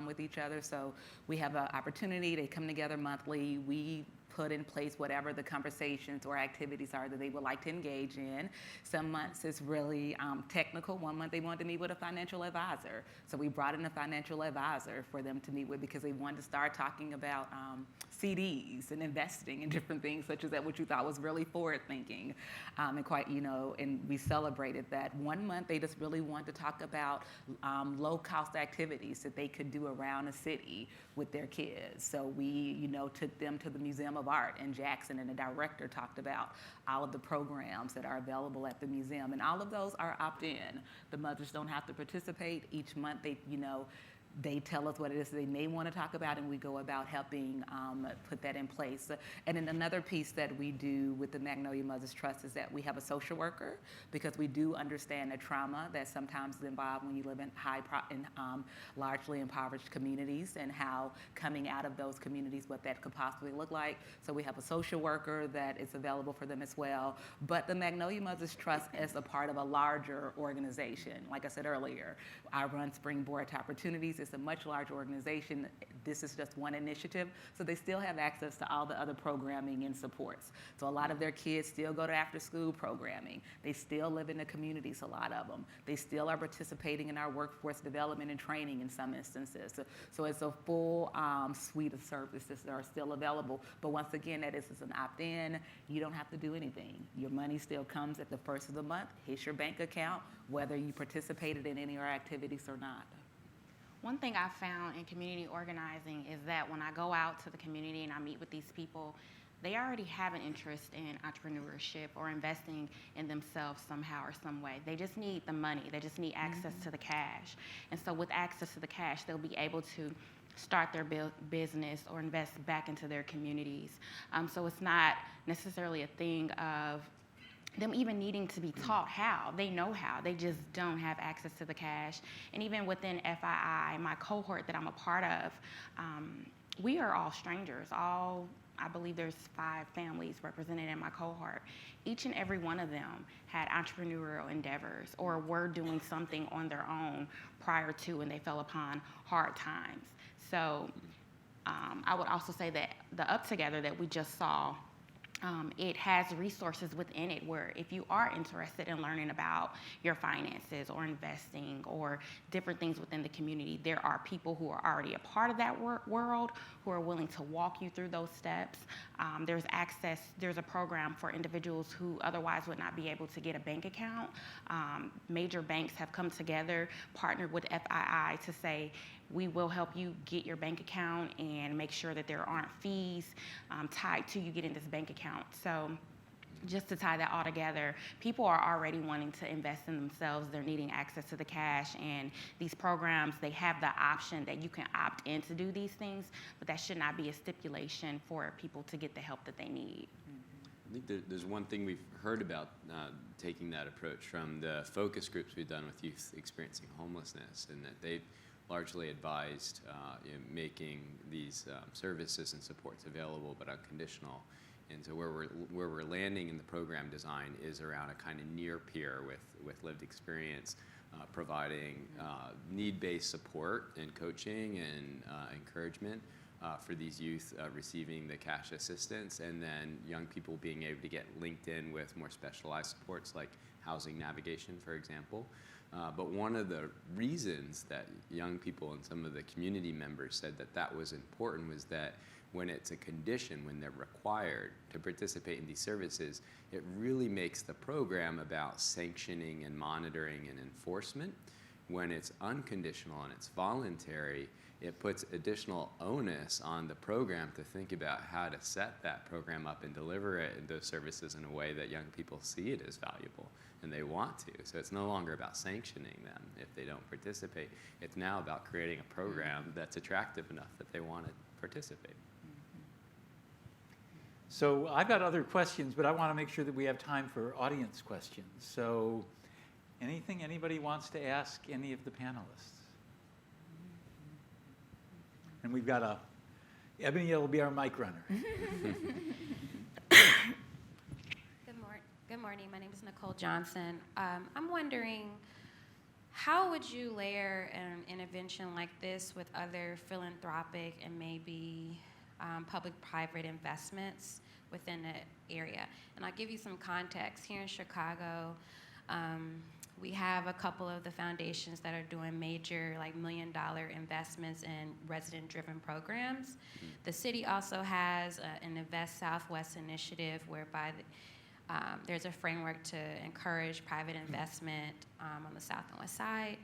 with each other. So we have an opportunity to come together monthly. We put in place whatever the conversations or activities are that they would like to engage in. Some months it's really technical. One month they wanted to meet with a financial advisor. So we brought in a financial advisor for them to meet with because they wanted to start talking about CDs and investing and different things such as that, which we thought was really forward thinking and quite, and we celebrated that. One month they just really wanted to talk about low cost activities that they could do around a city with their kids. So we, took them to the Museum of Art in Jackson, and the director talked about all of the programs that are available at the museum, and all of those are opt-in. The mothers don't have to participate. Each month they tell us what it is they may want to talk about, and we go about helping put that in place. And then another piece that we do with the Magnolia Mothers Trust is that we have a social worker, because we do understand the trauma that sometimes is involved when you live in largely impoverished communities, and how coming out of those communities, what that could possibly look like. So we have a social worker that is available for them as well. But the Magnolia Mothers Trust is a part of a larger organization. Like I said earlier, I run Springboard Opportunities. It's a much larger organization. This is just one initiative. So they still have access to all the other programming and supports. So a lot of their kids still go to after school programming. They still live in the communities, a lot of them. They still are participating in our workforce development and training in some instances. So it's a full suite of services that are still available. But once again, that is an opt-in. You don't have to do anything. Your money still comes at the first of the month, hits your bank account, whether you participated in any of our activities or not. One thing I found in community organizing is that when I go out to the community and I meet with these people, they already have an interest in entrepreneurship or investing in themselves somehow or some way. They just need the money. They just need access to the cash. And so with access to the cash, they'll be able to start their business or invest back into their communities. So it's not necessarily a thing of them even needing to be taught how. They know how. They just don't have access to the cash. And even within FII, my cohort that I'm a part of, we are all strangers. I believe there's 5 families represented in my cohort. Each and every one of them had entrepreneurial endeavors or were doing something on their own prior to, and they fell upon hard times. So I would also say that the Up Together that we just saw, it has resources within it where if you are interested in learning about your finances or investing or different things within the community, there are people who are already a part of that world who are willing to walk you through those steps. There's a program for individuals who otherwise would not be able to get a bank account. Major banks have come together, partnered with FII to say, we will help you get your bank account and make sure that there aren't fees tied to you getting this bank account. So just to tie that all together, people are already wanting to invest in themselves. They're needing access to the cash, and these programs, they have the option that you can opt in to do these things, but that should not be a stipulation for people to get the help that they need. I think there's one thing we've heard about taking that approach from the focus groups we've done with youth experiencing homelessness, and that they've largely advised in making these services and supports available but unconditional. And so where we're landing in the program design is around a kind of near peer with lived experience, providing need-based support and coaching and encouragement for these youth receiving the cash assistance, and then young people being able to get linked in with more specialized supports like housing navigation, for example. But one of the reasons that young people and some of the community members said that was important was that when it's a condition, when they're required to participate in these services, it really makes the program about sanctioning and monitoring and enforcement. When it's unconditional and it's voluntary, it puts additional onus on the program to think about how to set that program up and deliver it and those services in a way that young people see it as valuable and they want to. So it's no longer about sanctioning them if they don't participate. It's now about creating a program that's attractive enough that they want to participate. So I've got other questions, but I want to make sure that we have time for audience questions. So anything anybody wants to ask any of the panelists? And we've got Ebony will be our mic runner. Good morning. My name is Nicole Johnson. I'm wondering, how would you layer an intervention like this with other philanthropic and maybe public-private investments within the area. And I'll give you some context. Here in Chicago, we have a couple of the foundations that are doing major, like $1 million investments in resident-driven programs. The city also has an Invest Southwest initiative whereby there's a framework to encourage private investment on the south and west side.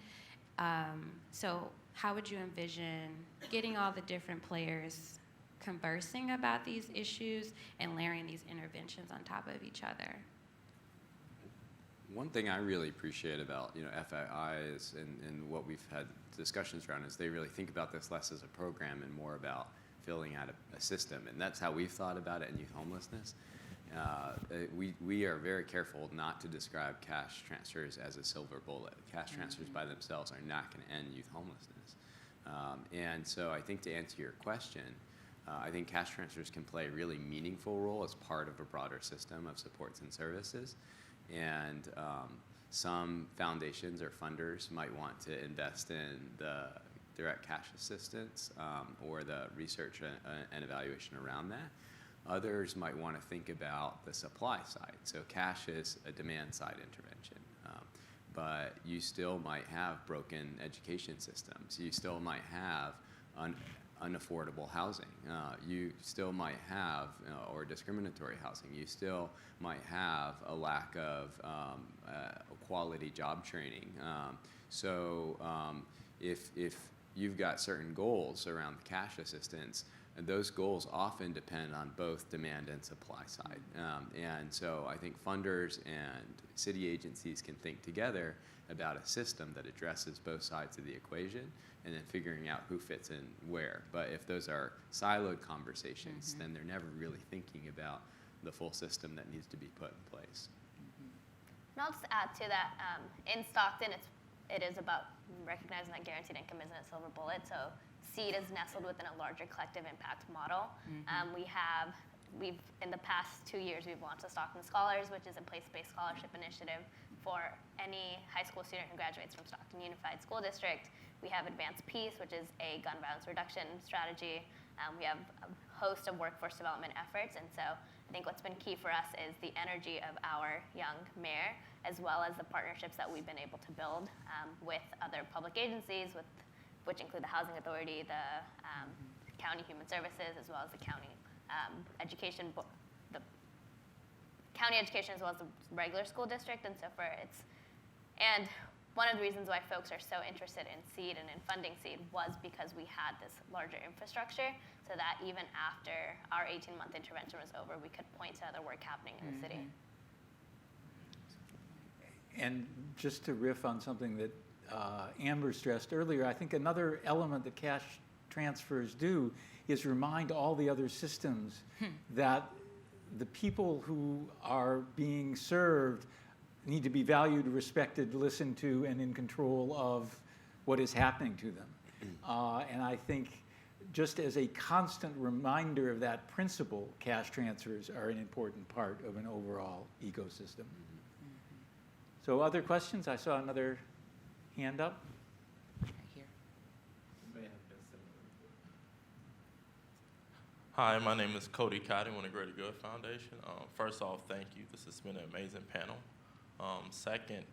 So how would you envision getting all the different players conversing about these issues and layering these interventions on top of each other? One thing I really appreciate about FII is, and what we've had discussions around, is they really think about this less as a program and more about filling out a system, and that's how we've thought about it in youth homelessness. We are very careful not to describe cash transfers as a silver bullet. Cash transfers by themselves are not going to end youth homelessness, and so I think to answer your question, I think cash transfers can play a really meaningful role as part of a broader system of supports and services. And some foundations or funders might want to invest in the direct cash assistance or the research and evaluation around that. Others might want to think about the supply side. So cash is a demand side intervention, but you still might have broken education systems. You still might have unaffordable housing. You still might have, or discriminatory housing. You still might have a lack of quality job training. So if you've got certain goals around the cash assistance, and those goals often depend on both demand and supply side. And so I think funders and city agencies can think together about a system that addresses both sides of the equation, and then figuring out who fits in where. But if those are siloed conversations, then they're never really thinking about the full system that needs to be put in place. And I'll just add to that, in Stockton, it is about recognizing that guaranteed income isn't a silver bullet. So SEED is nestled within a larger collective impact model. We've in the past 2 years, we've launched the Stockton Scholars, which is a place-based scholarship initiative for any high school student who graduates from Stockton Unified School District. We have Advanced Peace, which is a gun violence reduction strategy. We have a host of workforce development efforts, and so I think what's been key for us is the energy of our young mayor, as well as the partnerships that we've been able to build with other public agencies, which include the Housing Authority, the County Human Services, as well as the County Education, the County Education, as well as the regular school district, and so and one of the reasons why folks are so interested in SEED and in funding SEED was because we had this larger infrastructure, so that even after our 18-month intervention was over, we could point to other work happening in the city. And just to riff on something that Amber stressed earlier, I think another element that cash transfers do is remind all the other systems that the people who are being served need to be valued, respected, listened to, and in control of what is happening to them. And I think just as a constant reminder of that principle, cash transfers are an important part of an overall ecosystem. So other questions? I saw another hand up. Right here. Hi, my name is Cody Cotty with the Greater Good Foundation. First off, thank you. This has been an amazing panel. Second,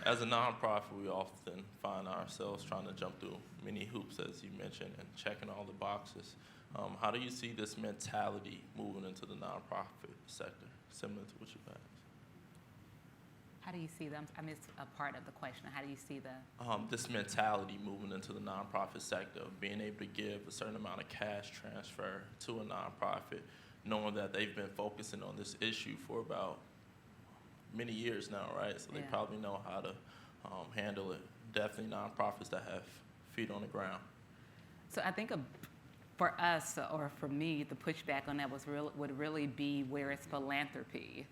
as a nonprofit, we often find ourselves trying to jump through many hoops, as you mentioned, and checking all the boxes. How do you see this mentality moving into the nonprofit sector, similar to what you've had? How do you see them? I missed a part of the question. How do you see this mentality moving into the nonprofit sector, being able to give a certain amount of cash transfer to a nonprofit, knowing that they've been focusing on this issue for about many years now, right? So they probably know how to handle it. Definitely nonprofits that have feet on the ground. So I think for us, or for me, the pushback on that would really be where it's philanthropy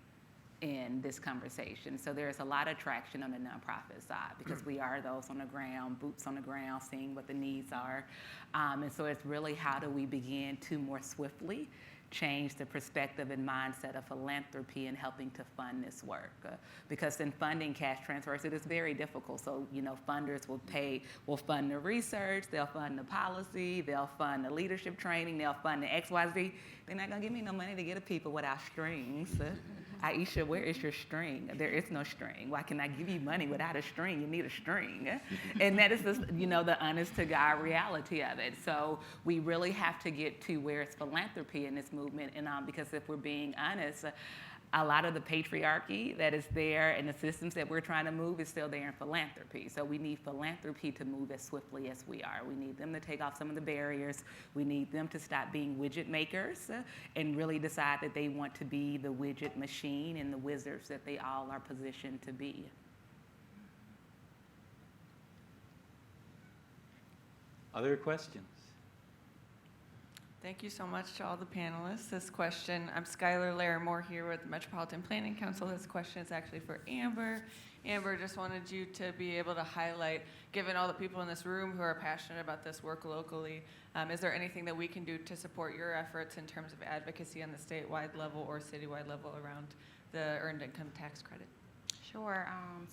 in this conversation. So there's a lot of traction on the nonprofit side because we are those on the ground, boots on the ground, seeing what the needs are. And so it's really how do we begin to more swiftly change the perspective and mindset of philanthropy in helping to fund this work. Because in funding cash transfers, it is very difficult. So, funders will fund the research, they'll fund the policy, they'll fund the leadership training, they'll fund the XYZ. They're not gonna give me no money to get to people without strings. Aisha, where is your string? There is no string. Why can I give you money without a string? You need a string. And that is the honest to God reality of it. So we really have to get to where it's philanthropy in this movement. And because if we're being honest, a lot of the patriarchy that is there and the systems that we're trying to move is still there in philanthropy. So we need philanthropy to move as swiftly as we are. We need them to take off some of the barriers. We need them to stop being widget makers and really decide that they want to be the widget machine and the wizards that they all are positioned to be. Other questions? Thank you so much to all the panelists. This question, I'm Skylar Larimore here with the Metropolitan Planning Council. This question is actually for Amber. Amber, just wanted you to be able to highlight, given all the people in this room who are passionate about this work locally, is there anything that we can do to support your efforts in terms of advocacy on the statewide level or citywide level around the earned income tax credit? Sure.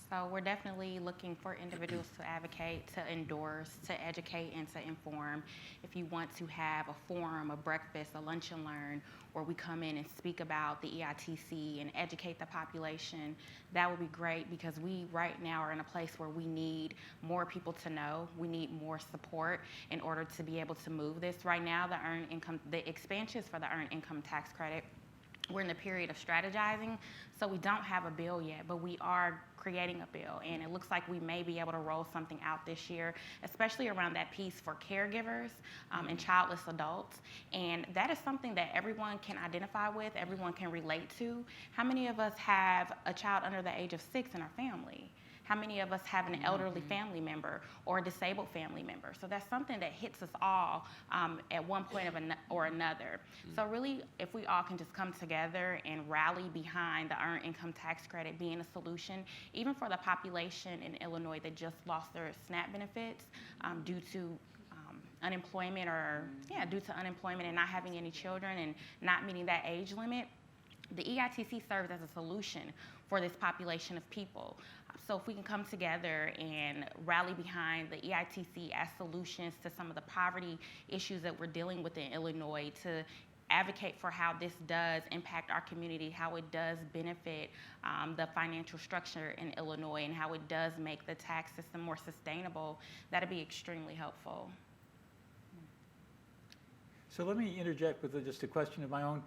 So we're definitely looking for individuals to advocate, to endorse, to educate, and to inform. If you want to have a forum, a breakfast, a lunch and learn, where we come in and speak about the EITC and educate the population, that would be great, because we right now are in a place where we need more people to know. We need more support in order to be able to move this. Right now, the expansions for the earned income tax credit, we're in the period of strategizing, so we don't have a bill yet, but we are creating a bill, and it looks like we may be able to roll something out this year, especially around that piece for caregivers and childless adults. And that is something that everyone can identify with, everyone can relate to. How many of us have a child under the age of 6 in our family? How many of us have an elderly family member or a disabled family member? So that's something that hits us all at one point or another. So really, if we all can just come together and rally behind the earned income tax credit being a solution, even for the population in Illinois that just lost their SNAP benefits due to unemployment and not having any children and not meeting that age limit, the EITC serves as a solution for this population of people. So if we can come together and rally behind the EITC as solutions to some of the poverty issues that we're dealing with in Illinois, to advocate for how this does impact our community, how it does benefit the financial structure in Illinois, and how it does make the tax system more sustainable, that'd be extremely helpful. So let me interject with just a question of my own.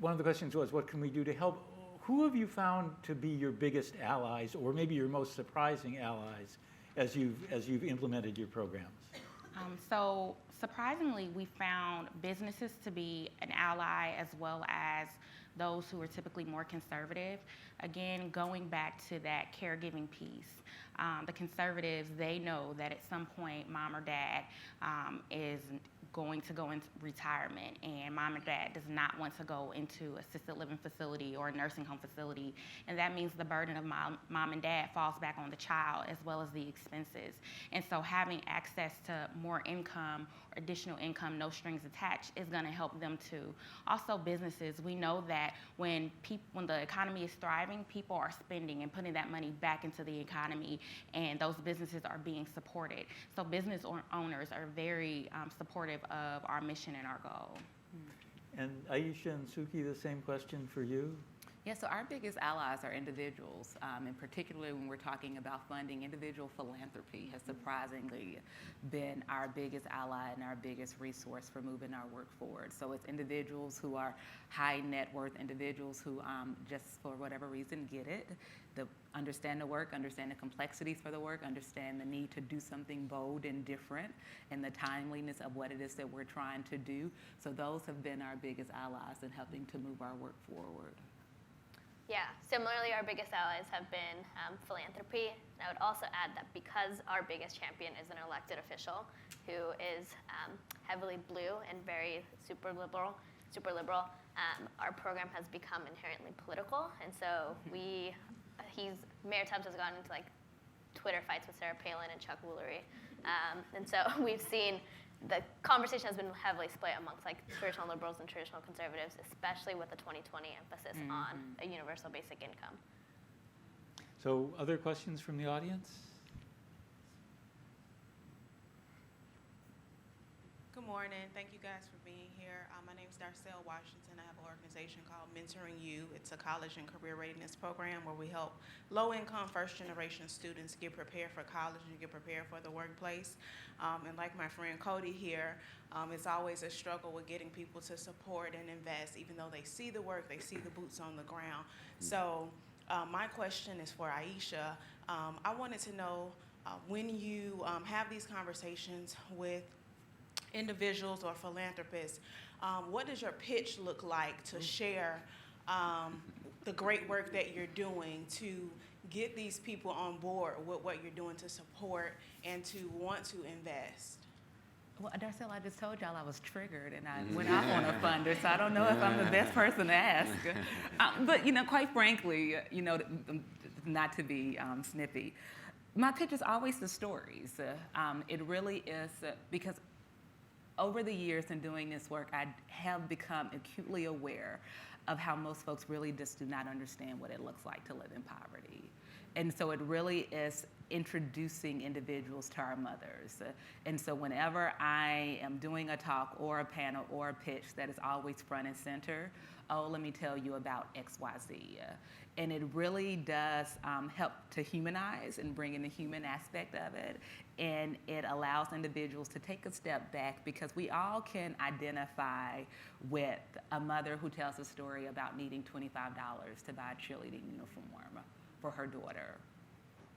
One of the questions was, what can we do to help? Who have you found to be your biggest allies, or maybe your most surprising allies, as you've implemented your programs? So surprisingly, we found businesses to be an ally, as well as those who are typically more conservative. Again, going back to that caregiving piece, the conservatives, they know that at some point mom or dad is going to go into retirement, and mom and dad does not want to go into assisted living facility or a nursing home facility, and that means the burden of mom and dad falls back on the child, as well as the expenses. And so having access to more income, or additional income, no strings attached, is going to help them too. Also businesses, we know that when the economy is thriving, people are spending and putting that money back into the economy, and those businesses are being supported. So business owners are very supportive of our mission and our goal. And Aisha and Suki, the same question for you. Yeah, so our biggest allies are individuals, and particularly when we're talking about funding, individual philanthropy has surprisingly been our biggest ally and our biggest resource for moving our work forward. So it's individuals who are high net worth individuals who just for whatever reason get it, understand the work, understand the complexities for the work, understand the need to do something bold and different, and the timeliness of what it is that we're trying to do. So those have been our biggest allies in helping to move our work forward. Yeah, similarly, our biggest allies have been philanthropy. And I would also add that because our biggest champion is an elected official who is heavily blue and very super liberal, our program has become inherently political. And so Mayor Tubbs has gone into like Twitter fights with Sarah Palin and Chuck Woolery. And so we've seen the conversation has been heavily split amongst like traditional liberals and traditional conservatives, especially with the 2020 emphasis on a universal basic income. So other questions from the audience? Good morning. Thank you guys for being here. My name is Darcelle Washington. I have an organization called Mentoring You. It's a college and career readiness program where we help low-income first-generation students get prepared for college and get prepared for the workplace. And like my friend Cody here, it's always a struggle with getting people to support and invest, even though they see the work, they see the boots on the ground. So my question is for Aisha. I wanted to know when you have these conversations with individuals or philanthropists, what does your pitch look like to share the great work that you're doing to get these people on board with what you're doing to support and to want to invest? Well, Darcelle, I just told y'all I was triggered and I went off on a funder, so I don't know if I'm the best person to ask. But, you know, quite frankly, you know, not to be snippy, my pitch is always the stories. It really is because over the years in doing this work, I have become acutely aware of how most folks really just do not understand what it looks like to live in poverty. And so it really is introducing individuals to our mothers. And so whenever I am doing a talk or a panel or a pitch, that is always front and center. Oh, let me tell you about XYZ. And it really does help to humanize and bring in the human aspect of it. And it allows individuals to take a step back because we all can identify with a mother who tells a story about needing $25 to buy a cheerleading uniform for her daughter.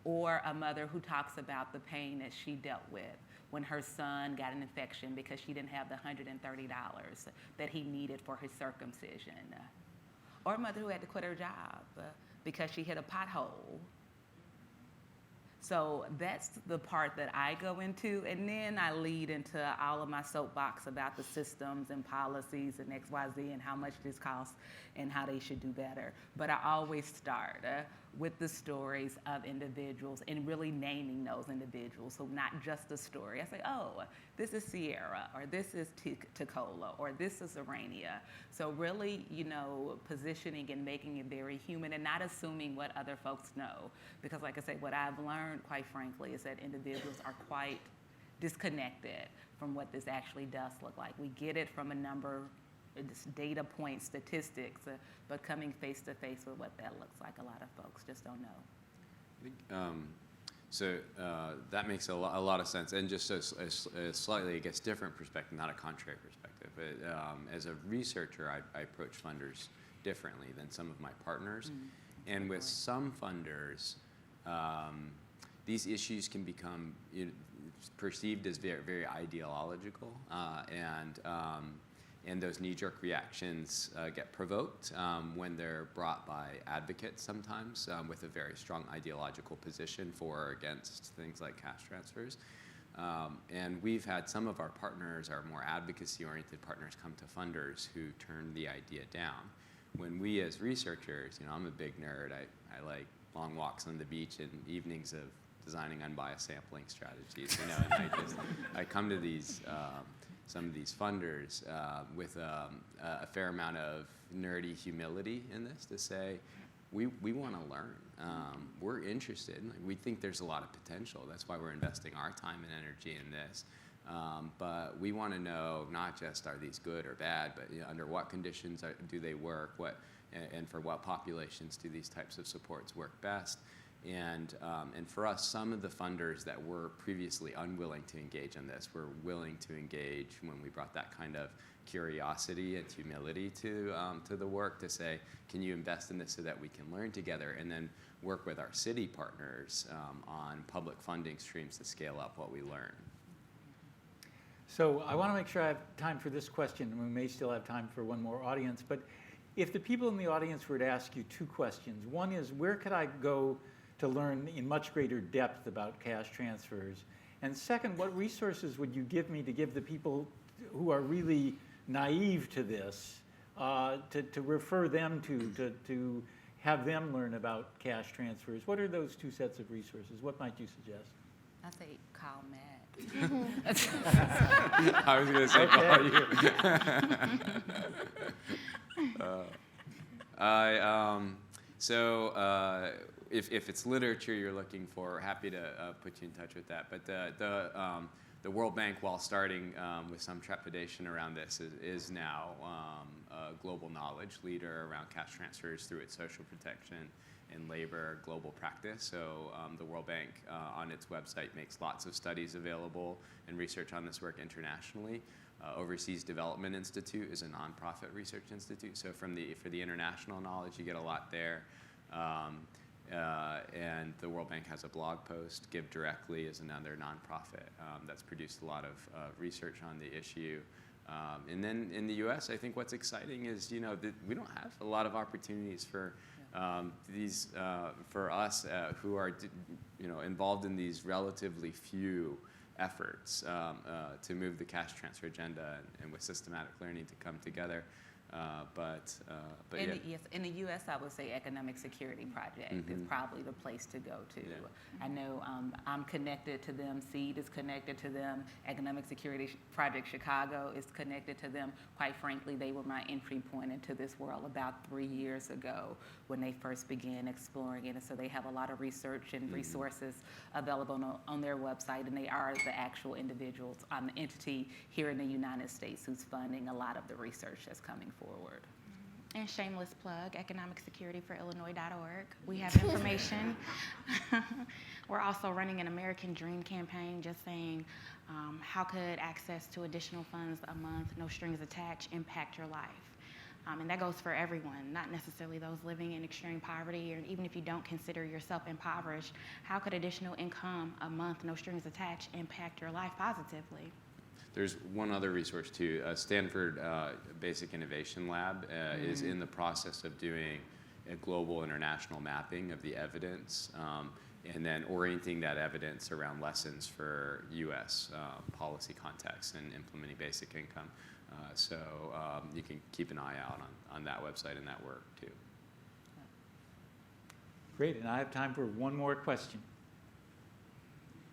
Or a mother who talks about the pain that she dealt with when her son got an infection because she didn't have the $130 that he needed for his circumcision. Or a mother who had to quit her job because she hit a pothole. So that's the part that I go into, and then I lead into all of my soapbox about the systems and policies and XYZ and how much this costs and how they should do better. But I always start with the stories of individuals and really naming those individuals. So not just the story. I say, oh, this is Sierra, or this is Tacola, or this is Arania. So really, you know, positioning and making it very human and not assuming what other folks know. Because like I say, what I've learned, quite frankly, is that individuals are quite disconnected from what this actually does look like. We get it from a number data point statistics, but coming face to face with what that looks like, a lot of folks just don't know. So that makes a lot of sense, and just a slightly, I guess, different perspective, not a contrary perspective. But, as a researcher, I approach funders differently than some of my partners, and with some funders, these issues can become perceived as very, very ideological, and those knee-jerk reactions get provoked when they're brought by advocates sometimes with a very strong ideological position for or against things like cash transfers. And we've had some of our partners, our more advocacy-oriented partners, come to funders who turn the idea down. When we as researchers, I'm a big nerd. I like long walks on the beach and evenings of designing unbiased sampling strategies, and I come to these some of these funders with a fair amount of nerdy humility in this to say, we want to learn. We're interested. We think there's a lot of potential. That's why we're investing our time and energy in this. But we want to know not just are these good or bad, but under what conditions do they work? And for what populations do these types of supports work best? And for us, some of the funders that were previously unwilling to engage in this were willing to engage when we brought that kind of curiosity and humility to the work to say, can you invest in this so that we can learn together, and then work with our city partners on public funding streams to scale up what we learn. So I want to make sure I have time for this question, and we may still have time for one more audience, but if the people in the audience were to ask you two questions, one is, where could I go to learn in much greater depth about cash transfers? And second, what resources would you give me to give the people who are really naive to this, to refer them to have them learn about cash transfers? What are those two sets of resources? What might you suggest? I say call Matt. I was going to say call you. If it's literature you're looking for, happy to put you in touch with that. But the World Bank, while starting with some trepidation around this, is now a global knowledge leader around cash transfers through its social protection and labor global practice. So the World Bank on its website makes lots of studies available and research on this work internationally. Overseas Development Institute is a nonprofit research institute. So for the international knowledge, you get a lot there. And the World Bank has a blog post. Give Directly is another nonprofit that's produced a lot of research on the issue. And then in the U.S., I think what's exciting is, we don't have a lot of opportunities for for us who are, involved in these relatively few efforts to move the cash transfer agenda and with systematic learning to come together. In the U.S., I would say Economic Security Project is probably the place to go to. Yeah. I know I'm connected to them. SEED is connected to them. Economic Security Project Chicago is connected to them. Quite frankly, they were my entry point into this world about 3 years ago when they first began exploring it. And so they have a lot of research and resources available on their website, and they are the actual individuals, the entity here in the United States who's funding a lot of the research that's coming forward. And shameless plug, economicsecurityforillinois.org. We have information. We're also running an American Dream campaign, just saying how could access to additional funds a month, no strings attached, impact your life. And that goes for everyone, not necessarily those living in extreme poverty, or even if you don't consider yourself impoverished, how could additional income a month, no strings attached, impact your life positively? There's one other resource too. Stanford Basic Innovation Lab is in the process of doing a global international mapping of the evidence and then orienting that evidence around lessons for U.S. Policy context and implementing basic income. So you can keep an eye out on that website and that work too. Great, and I have time for one more question.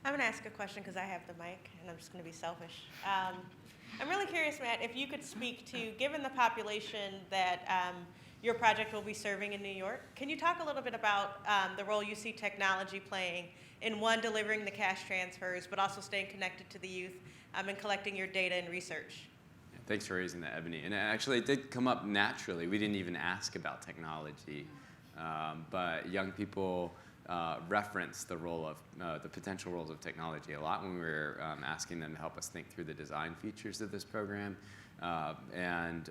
I'm going to ask a question because I have the mic, and I'm just going to be selfish. I'm really curious, Matt, if you could speak to, given the population that your project will be serving in New York, can you talk a little bit about the role you see technology playing in, one, delivering the cash transfers, but also staying connected to the youth and collecting your data and research? Yeah, thanks for raising that, Ebony. And actually, it did come up naturally. We didn't even ask about technology, but young people reference the role of the potential roles of technology a lot when we were asking them to help us think through the design features of this program. And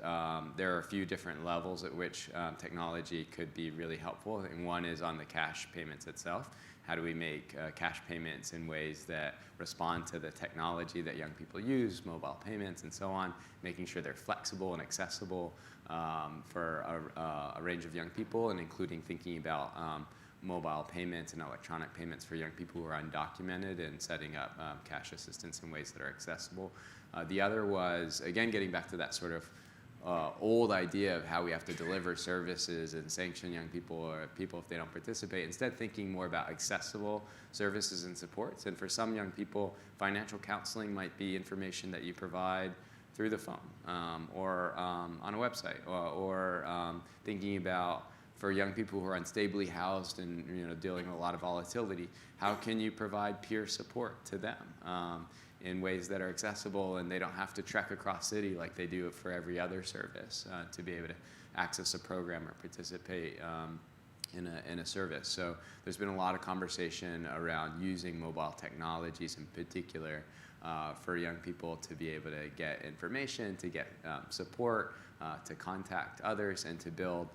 there are a few different levels at which technology could be really helpful. And one is on the cash payments itself. How do we make cash payments in ways that respond to the technology that young people use, mobile payments and so on, making sure they're flexible and accessible for a range of young people, and including thinking about mobile payments and electronic payments for young people who are undocumented, and setting up cash assistance in ways that are accessible. The other was, again, getting back to that sort of old idea of how we have to deliver services and sanction young people or people if they don't participate. Instead, thinking more about accessible services and supports. And for some young people, financial counseling might be information that you provide through the phone or on a website, or thinking about, for young people who are unstably housed and dealing with a lot of volatility, how can you provide peer support to them in ways that are accessible and they don't have to trek across city like they do for every other service to be able to access a program or participate in a service. So there's been a lot of conversation around using mobile technologies in particular for young people to be able to get information, to get support, to contact others, and to build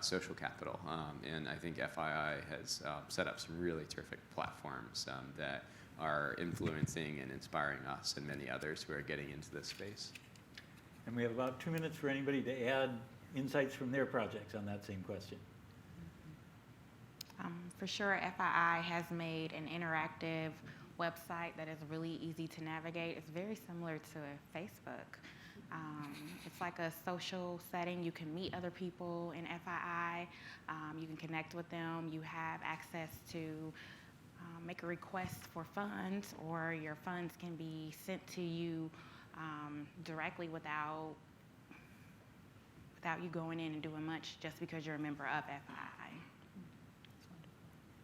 social capital. And I think FII has set up some really terrific platforms that are influencing and inspiring us and many others who are getting into this space. And we have about 2 minutes for anybody to add insights from their projects on that same question. For sure, FII has made an interactive website that is really easy to navigate. It's very similar to Facebook. It's like a social setting. You can meet other people in FII. You can connect with them. You have access to make a request for funds, or your funds can be sent to you directly without you going in and doing much, just because you're a member of FII.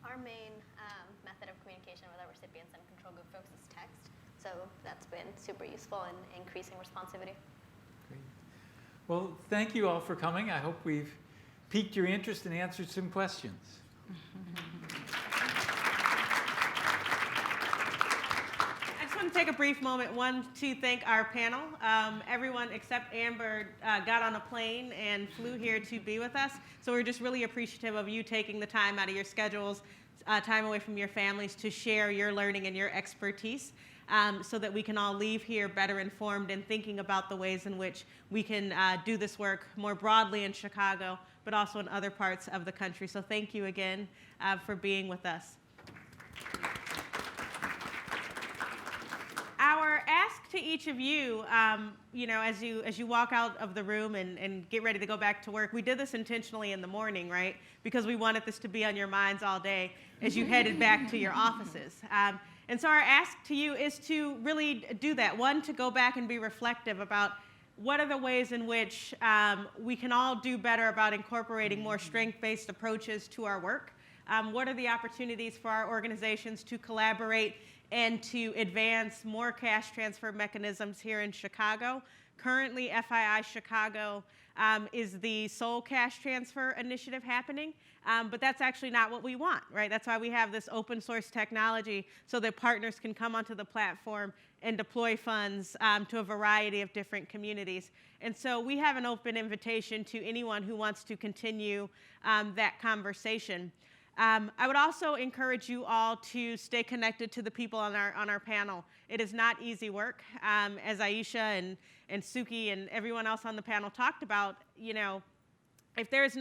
Our main method of communication with our recipients and control group folks is text. So that's been super useful in increasing responsivity. Great. Well, thank you all for coming. I hope we've piqued your interest and answered some questions. I just want to take a brief moment, to thank our panel. Everyone except Amber got on a plane and flew here to be with us. So we're just really appreciative of you taking the time out of your schedules, time away from your families, to share your learning and your expertise, so that we can all leave here better informed and thinking about the ways in which we can do this work more broadly in Chicago, but also in other parts of the country. So thank you again for being with us. Our ask to each of you, as you walk out of the room and get ready to go back to work, we did this intentionally in the morning, right? Because we wanted this to be on your minds all day as you headed back to your offices. And so our ask to you is to really do that. One, to go back and be reflective about what are the ways in which we can all do better about incorporating more strength-based approaches to our work. What are the opportunities for our organizations to collaborate and to advance more cash transfer mechanisms here in Chicago? Currently, FII Chicago is the sole cash transfer initiative happening, but that's actually not what we want, right? That's why we have this open source technology, so that partners can come onto the platform and deploy funds to a variety of different communities. And so we have an open invitation to anyone who wants to continue that conversation. I would also encourage you all to stay connected to the people on our panel. It is not easy work. As Aisha and Suki and everyone else on the panel talked about, if there's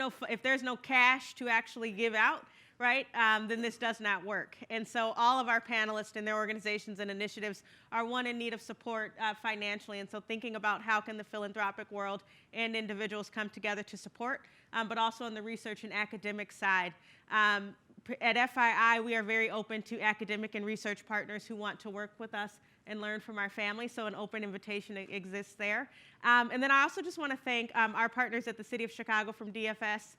no cash to actually give out, right, then this does not work. And so all of our panelists and their organizations and initiatives are in need of support financially. And so thinking about how can the philanthropic world and individuals come together to support, but also on the research and academic side. At FII, we are very open to academic and research partners who want to work with us and learn from our family, so an open invitation exists there. And then I also just want to thank our partners at the City of Chicago from DFS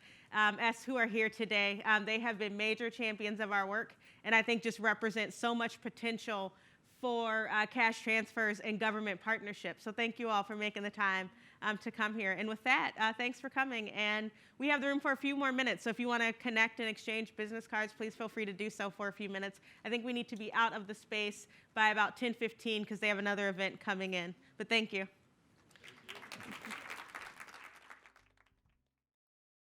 who are here today. They have been major champions of our work, and I think just represent so much potential for cash transfers and government partnerships. So thank you all for making the time to come here. And with that, thanks for coming. And we have the room for a few more minutes. So if you want to connect and exchange business cards, please feel free to do so for a few minutes. I think we need to be out of the space by about 10:15 because they have another event coming in. But thank you.